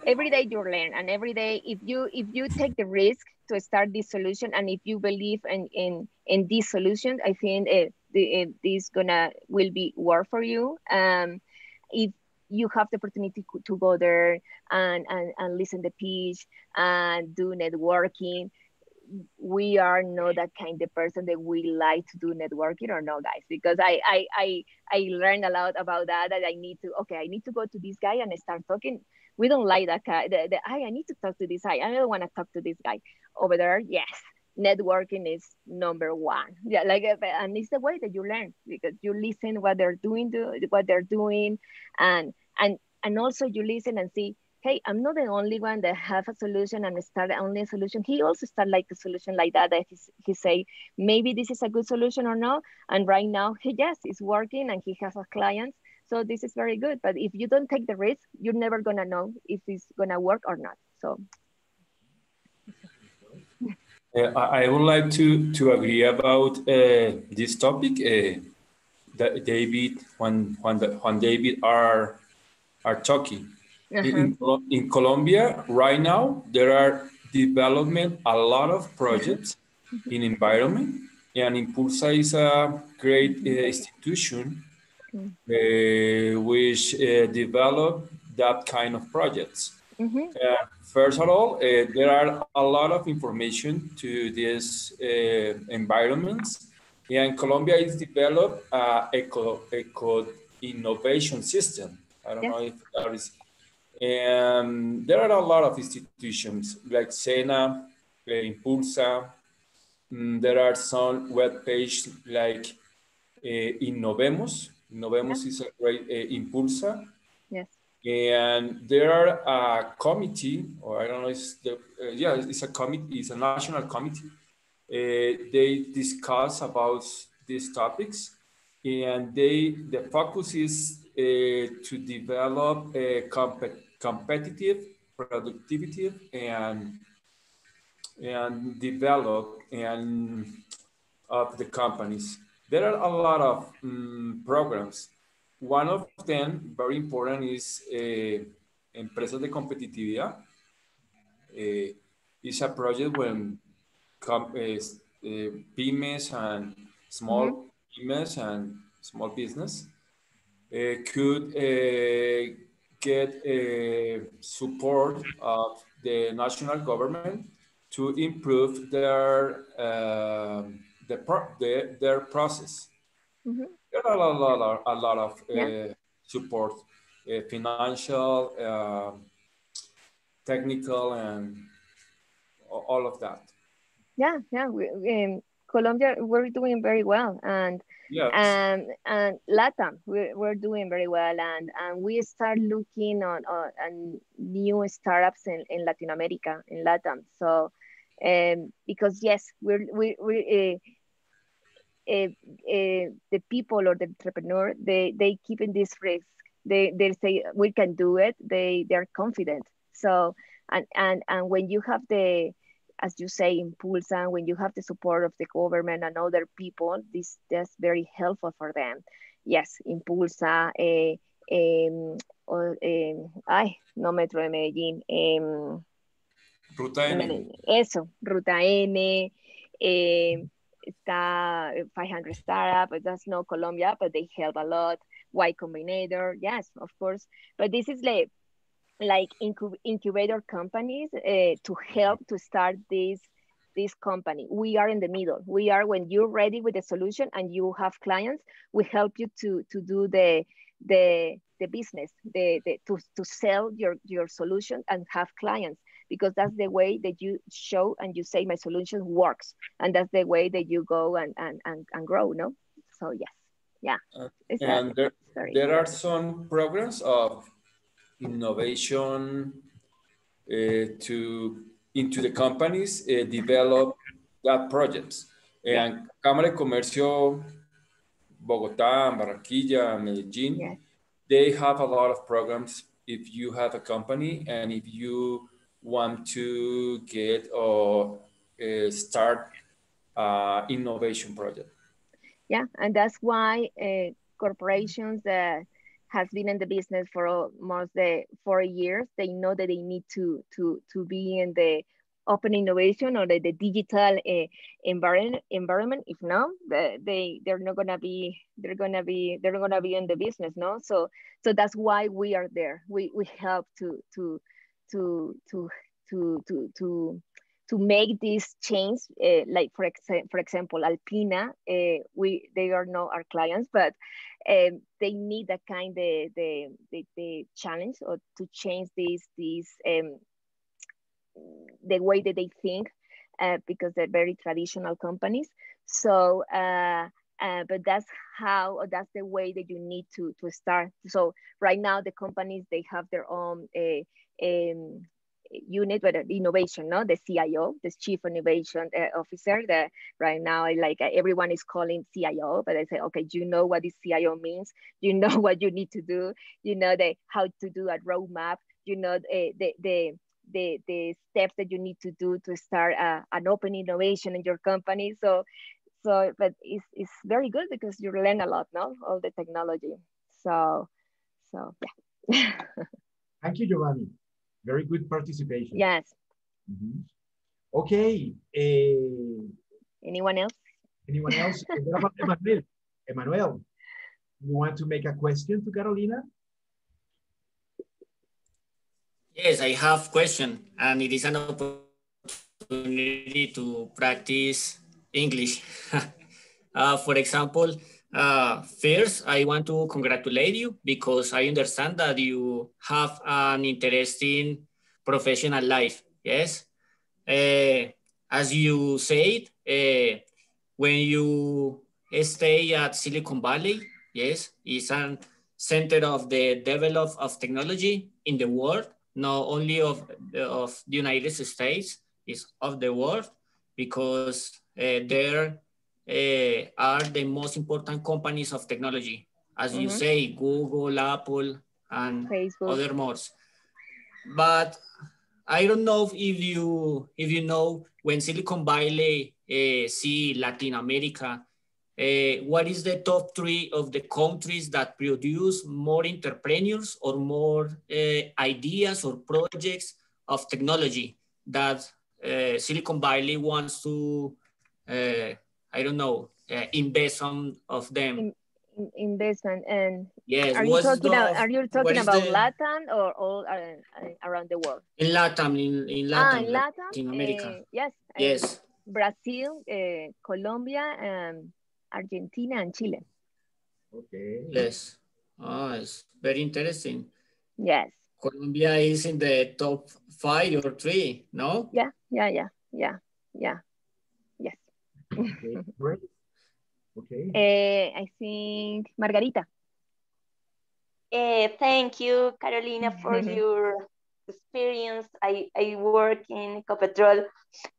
every day you learn, and every day if you take the risk to start this solution, and if you believe in this solution, I think this will be work for you. If you have the opportunity to go there and listen to pitch and do networking, we are not that kind of person that we like to do networking or no, guys, because I learned a lot about that I need to go to this guy and start talking. We don't like that guy. I need to talk to this guy. I don't want to talk to this guy over there. Yes, networking is number one. Yeah, and it's the way that you learn, because you listen what they're doing, and also you listen and see, hey, I'm not the only one that have a solution and start only a solution. He also start like a solution like that he say, maybe this is a good solution or no. And right now, yes, it's working and he has a client. So this is very good. But if you don't take the risk, you're never gonna know if it's gonna work or not. So. I would like to agree about this topic. That Juan David are talking. In Colombia right now, there are development a lot of projects in environment, and Impulsa is a great institution which develop that kind of projects. First of all, there are a lot of information to these environments, and Colombia is developed eco innovation system. I don't know if that is. And there are a lot of institutions like SENA, Impulsa. There are some web pages like Innovemos. Innovemos is a great Impulsa. Yes. And there are a committee, or I don't know, it's a committee, it's a national committee. They discuss about these topics, and the focus is to develop a competitive, productivity, and develop of the companies. There are a lot of programs. One of them, very important, is Empresas de Competitividad. It's a project when pymes and small pymes and small business could get support of the national government to improve their process. There are a lot of support, financial, technical, and all of that. Yeah. Colombia, we're doing very well, and LATAM, we're doing very well, and we start looking on new startups in Latin America, in LATAM. So, because yes, the people or the entrepreneur, they keep in this risk. They say we can do it. They're confident. So and when you have as you say, Impulsa, when you have the support of the government and other people, that's very helpful for them. Yes, Impulsa, no Metro de Medellín, Ruta N. Eso, Ruta N, está 500 Startup, but that's not Colombia, but they help a lot. Y Combinator, yes, of course. But this is like incubator companies to help to start this company. We are in the middle. We are, when you're ready with the solution and you have clients, we help you to do the the business, to sell your solution and have clients, because that's the way that you show and you say my solution works, and that's the way that you go and grow, no? So yes, yeah. And there are some programs of innovation into the companies develop that projects. And Cámara de Comercio, Bogotá, Barranquilla, Medellín, they have a lot of programs if you have a company and if you want to get or start innovation project. Yeah, and that's why corporations that has been in the business for almost 4 years, they know that they need to be in the open innovation or the digital environment. If not, they're not gonna be in the business, no. So that's why we are there. We help to make this change, like for example, Alpina, they are not our clients, but they need that kind of the challenge or to change the way that they think, because they're very traditional companies. So, but that's the way that you need to start. So right now the companies, they have their own unit, but innovation, no, the CIO, the Chief Innovation Officer. That right now, everyone is calling CIO, but I say, okay, do you know what this CIO means? You know what you need to do. You know how to do a roadmap. You know the steps that you need to do to start an open innovation in your company. So, but it's very good because you learn a lot, no, all the technology. So yeah. Thank you, Giovanni. Very good participation. Yes. Okay. Anyone else? Anyone else? What about Emmanuel? Emmanuel, you want to make a question to Carolina? Yes, I have question, and it is an opportunity to practice English. For example, first, I want to congratulate you because I understand that you have an interesting professional life. Yes. As you said, when you stay at Silicon Valley, yes, it's a center of the development of technology in the world, not only of the United States, it's of the world, because there are the most important companies of technology, as you say, Google, Apple, and Facebook, other more. But I don't know if you know, when Silicon Valley see Latin America, what is the top 3 of the countries that produce more entrepreneurs or more ideas or projects of technology that Silicon Valley wants to, I don't know, invest some of them? Investment. And yes, are you talking about Latin or all around the world? In Latin, in Latin, Latin America. Yes. Yes. Brazil, Colombia, Argentina, and Chile. Okay. Yes. It's very interesting. Yes. Colombia is in the top 5 or 3, no? Yeah. Yes. Okay, great. Okay. I think Margarita. Thank you, Carolina, for your experience. I work in Ecopetrol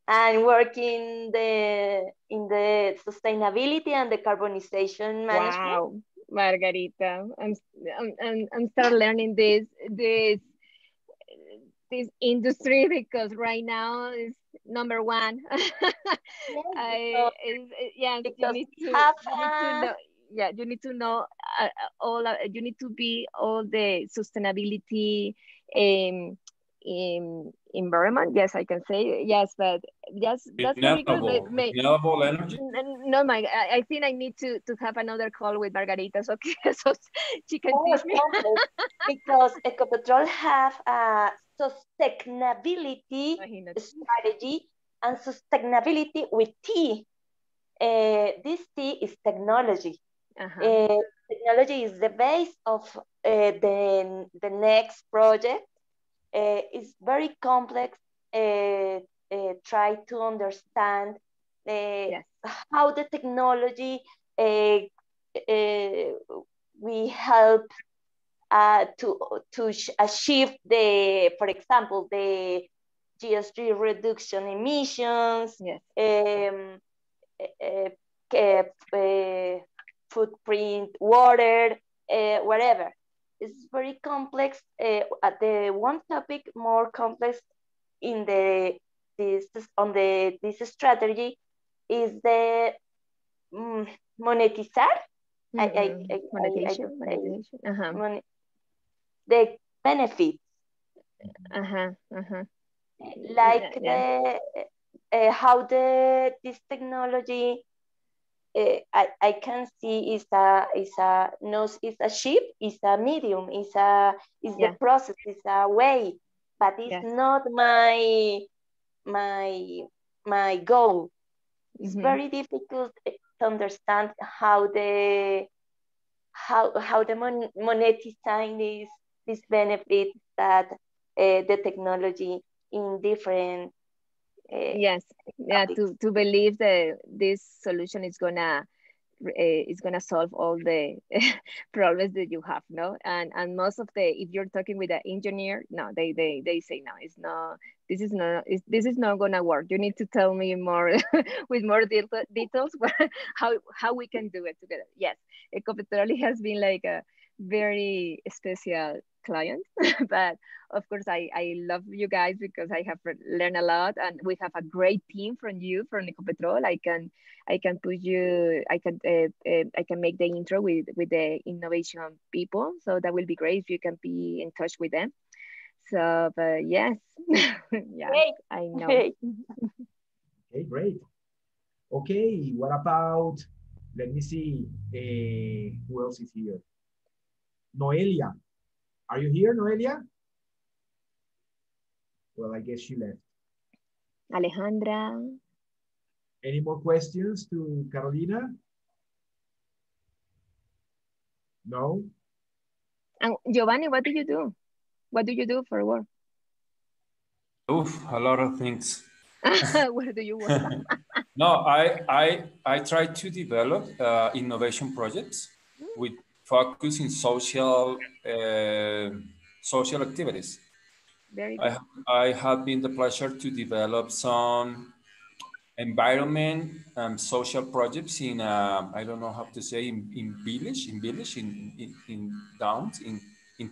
and work in the sustainability and the carbonization management. Wow, Margarita, I'm start learning this industry because right now is number 1. You need to know you need to be all the sustainability environment. Yes, I can say yes, but yes, that's very good. Renewable energy. No, I think I need to have another call with Margarita, so she can teach me. Because Ecopetrol have a sustainability strategy and sustainability with T. This T is technology. Technology is the base of the next project is very complex. Try to understand how the technology we help to achieve the, for example, the GHG reduction emissions, footprint, water, whatever. It's very complex. At the one topic, more complex in this strategy is the monetizar. The benefits. Like how this technology I can see is a ship, is a medium, is the process, is a way, but it's not my goal. It's very difficult to understand how the monetizing these benefits that the technology in different to believe that this solution is gonna solve all the problems that you have, no? And most of if you're talking with an engineer, no, they say no, it's not. This is not gonna work. You need to tell me more with more details how we can do it together. Yes, Ecopetrol has been like a very special client, but of course I love you guys because I have learned a lot, and we have a great team from Ecopetrol. I can put you, I can make the intro with the innovation people, so that will be great if you can be in touch with them. So, but yes, yeah, I know. Okay, great. Okay, what about, let me see, who else is here? Noelia. Are you here, Noelia? Well, I guess she left. Alejandra. Any more questions to Carolina? No? And Giovanni, what do you do? What do you do for work? Oof, a lot of things. Where do you work? No, I try to develop innovation projects with focus in social activities. Very good. I have been the pleasure to develop some environment and social projects in I don't know how to say in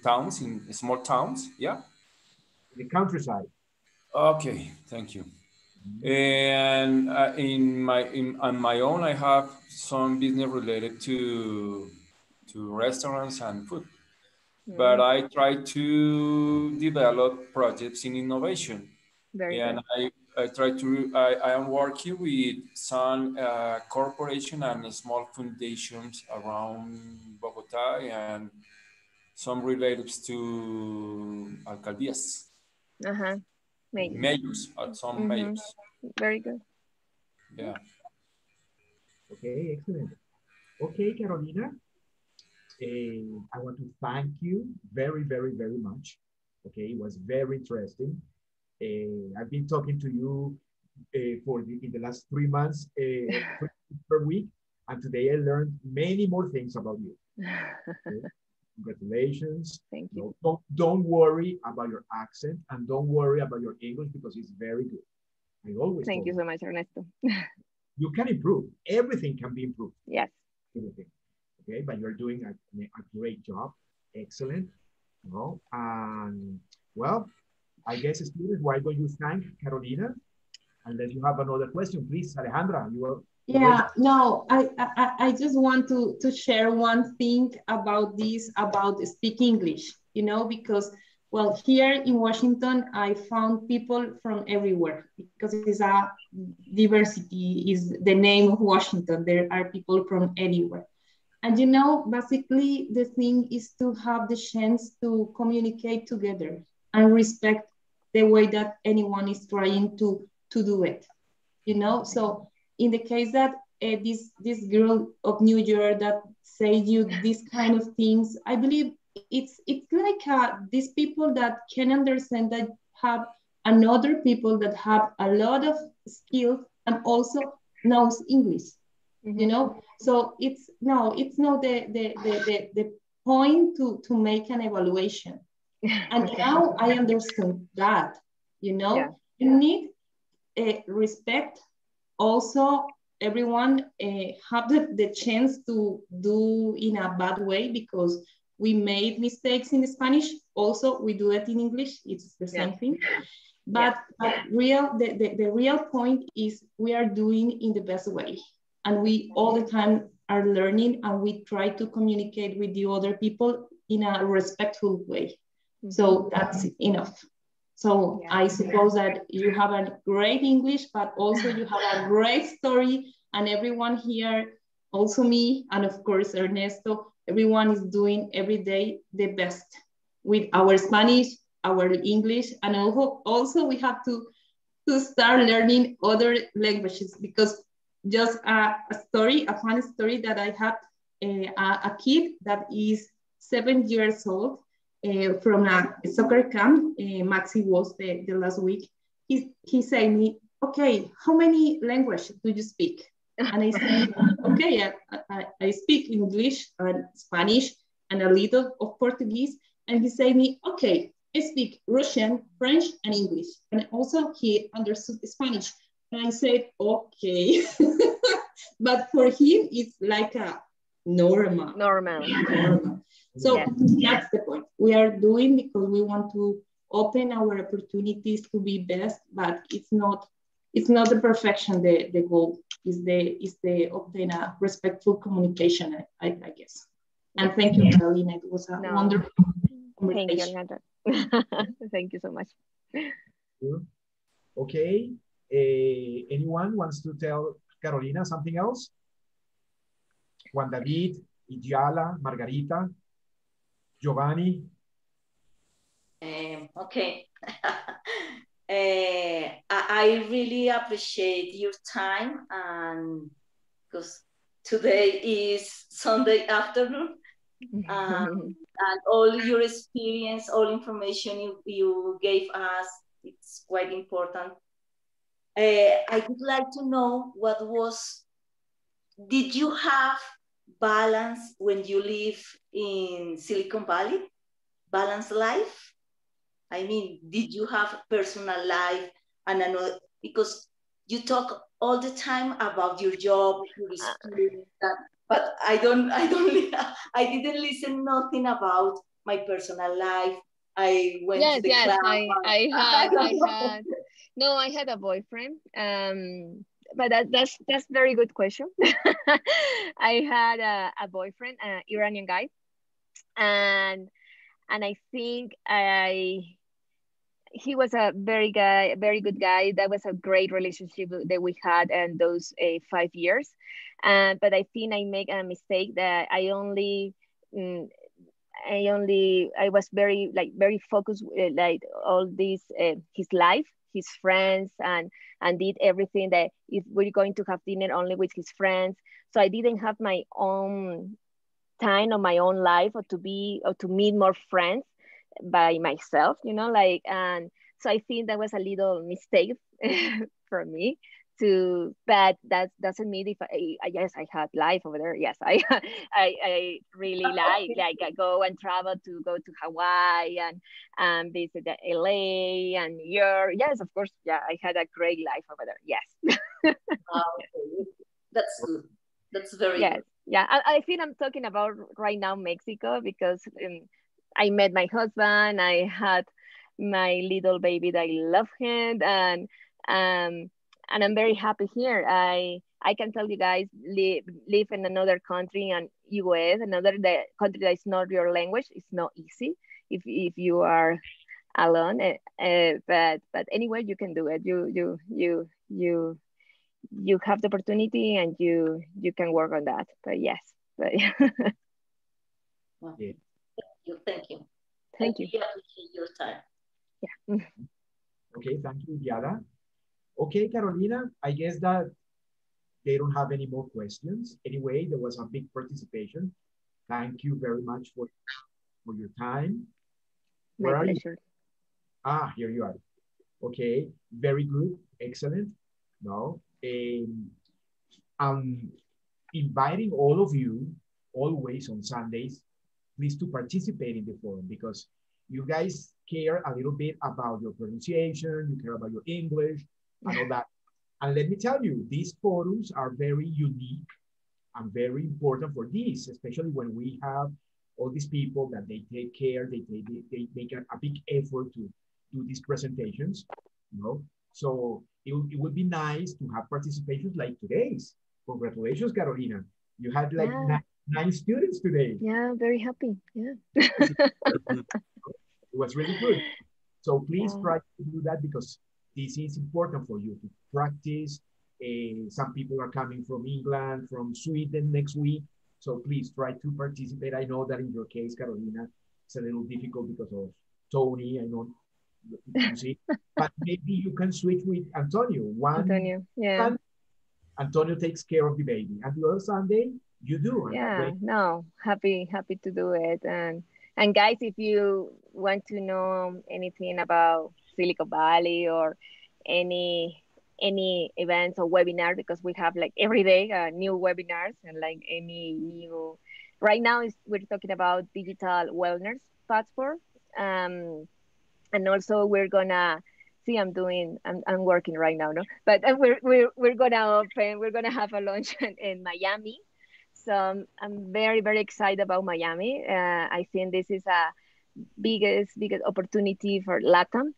towns, in small towns, yeah. In the countryside. Okay, thank you. And on my own, I have some business related to restaurants and food. But I try to develop projects in innovation. Very and good. I am working with some corporation and small foundations around Bogota and some related to alcaldías. Mayors, some mayors. Very good. Yeah. Okay, excellent. Okay, Carolina, I want to thank you very, very, very much. Okay, it was very interesting. I've been talking to you in the last 3 months per week, and today I learned many more things about you. Okay? Congratulations. Thank you. Don't worry about your accent, and don't worry about your English because it's very good. I always thank you so much, Ernesto. You can improve. Everything can be improved. Yes. Everything. Okay, but you're doing a great job. Excellent. No, and well, I guess students, why don't you thank Carolina? Unless you have another question, please, Alejandra. Yeah, no, I just want to share one thing about this, about speak English, you know, because, well, here in Washington, I found people from everywhere because it's a diversity is the name of Washington. There are people from anywhere. And, you know, basically the thing is to have the chance to communicate together and respect the way that anyone is trying to do it, you know? So in the case that this girl of New York that say you these kind of things, I believe it's like these people that can understand that have another people that have a lot of skills and also knows English, you know? So it's not the point to make an evaluation. And now I understand that, you know, you need respect. Also, everyone have the chance to do in a bad way because we made mistakes in Spanish. Also, we do it in English. It's the same thing. But the real point is we are doing in the best way. And we all the time are learning and we try to communicate with the other people in a respectful way. So that's enough. So I suppose that you have a great English, but also you have a great story, and everyone here, also me, and of course Ernesto, everyone is doing every day the best with our Spanish, our English, and also we have to start learning other languages, because just a fun story that I had a kid that is 7 years old, from a soccer camp. Maxi was the last week. He said me, okay, how many languages do you speak? And I said, okay, I speak English and Spanish and a little of Portuguese. And he said me, okay, I speak Russian, French, and English. And also he understood Spanish. And I said, okay. But for him, it's like a normal. So that's the point. We are doing because we want to open our opportunities to be best, but it's not the perfection. The goal is the obtain a respectful communication, I guess. And thank you, Carolina. It was a wonderful conversation. Thank you. Thank you so much. Okay. Anyone wants to tell Carolina something else? Juan David, IDYALA, Margarita, Giovanni. Okay. I really appreciate your time, and because today is Sunday afternoon, and all your experience, all information you gave us, it's quite important. I would like to know did you have balance when you live in Silicon Valley? Balanced life? I mean, did you have personal life and another, because you talk all the time about your job, your experience, but I didn't listen nothing about my personal life. I went to the club. I had a boyfriend. But that's very good question. I had a boyfriend, an Iranian guy, and I think he was a very good guy. That was a great relationship that we had in those 5 years. But I think I make a mistake that I was very focused, like all this his life, his friends, and did everything that if we're going to have dinner only with his friends. So I didn't have my own time or my own life, or to meet more friends by myself, and so I think that was a little mistake for me but that doesn't mean if yes, I had life over there. Yes, I really like I go and travel to go to Hawaii and visit the LA and New York. Yes, of course. Yeah, I had a great life over there. Yes. That's good. That's very good. Yeah, I think I'm talking about right now Mexico, because I met my husband. I had my little baby that I love him, and I'm very happy here. I can tell you guys, live in another country, and US, the country that is not your language, it's not easy if you are alone. But anyway, you can do it. You have the opportunity, and you can work on that. But yes, Thank you. Thank you. I appreciate your time. Yeah. Okay, thank you, Diana. Okay, Carolina, I guess that they don't have any more questions. Anyway, there was a big participation. Thank you very much for for your time. My pleasure. Ah, here you are. Okay, very good, excellent. No, I'm inviting all of you always on Sundays, please to participate in the forum because you guys care a little bit about your pronunciation, you care about your English and all that. And let me tell you, these forums are very unique and very important for this, especially when we have all these people that they take care, they make a big effort to do these presentations, you know? So it would be nice to have participations like today's. Congratulations, Carolina. You had like nine students today. Yeah, very happy. Yeah. It was really good. So please try to do that because this is important for you to practice. Some people are coming from England, from Sweden next week. So please try to participate. I know that in your case, Carolina, it's a little difficult because of Tony. I know, you see, but maybe you can switch with Antonio. Antonio, yeah. Antonio takes care of the baby, and the other Sunday you do. Yeah, no, happy to do it. And guys, if you want to know anything about Silicon Valley or any events or webinar, because we have like every day new webinars and like any new. Right now we're talking about digital wellness passport, and also we're gonna see. I'm working right now, no, but we're gonna have a launch in Miami. So I'm very, very excited about Miami. I think this is a biggest opportunity for LATAM,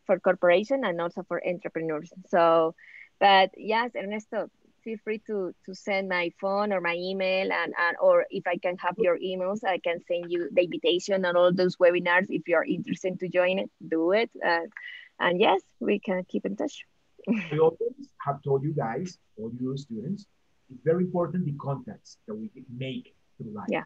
for corporation and also for entrepreneurs. So, but yes, Ernesto, feel free to send my phone or my email, and or if I can have your emails, I can send you the invitation on all those webinars. If you're interested to join it, do it. And yes, we can keep in touch. I always have told you guys, all you students, it's very important the contacts that we make through life. Yeah.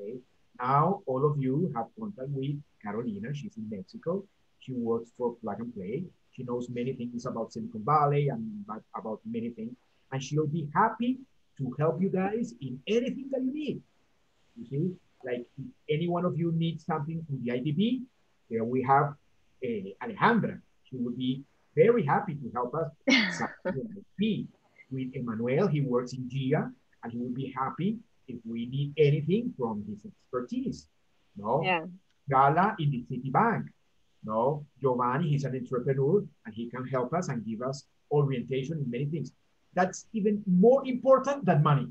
Okay. Now all of you have contact with Carolina. She's in Mexico. She works for Plug and Play. She knows many things about Silicon Valley and about many things. And she'll be happy to help you guys in anything that you need. You see, like if any one of you needs something with the IDB, there we have Alejandra. She would be very happy to help us. With Emmanuel, he works in GIA, and he would be happy if we need anything from his expertise. No, yeah. Gala in the Citibank. No, Giovanni, he's an entrepreneur, and he can help us and give us orientation in many things. That's even more important than money.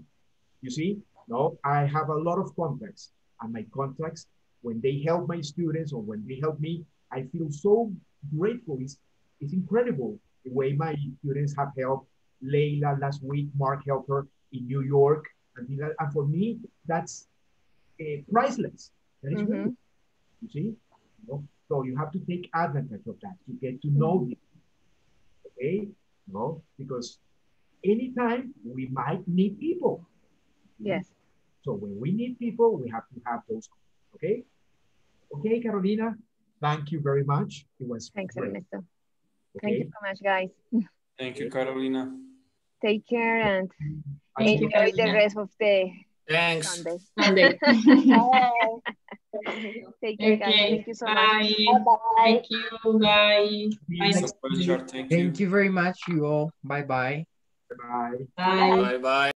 You see, no, I have a lot of contacts, and my contacts, when they help my students or when they help me, I feel so grateful. It's incredible the way my students have helped Leila last week, Mark helped her in New York, and for me, that's priceless. That is really, you see? You know? So you have to take advantage of that to get to know them. Okay? No, because anytime we might need people. Yes. So when we need people, we have to have those. Okay? Okay, Carolina, thank you very much. It was Thanks, great. Ernesto. Okay? Thank you so much, guys. Thank you, Carolina. Take care and Thank you, enjoy the rest of the Sunday. Take care, guys. Thank you so much. Bye. Thank you. Bye. Thank you very much, you all. Bye-bye. Bye. Bye. Bye-bye.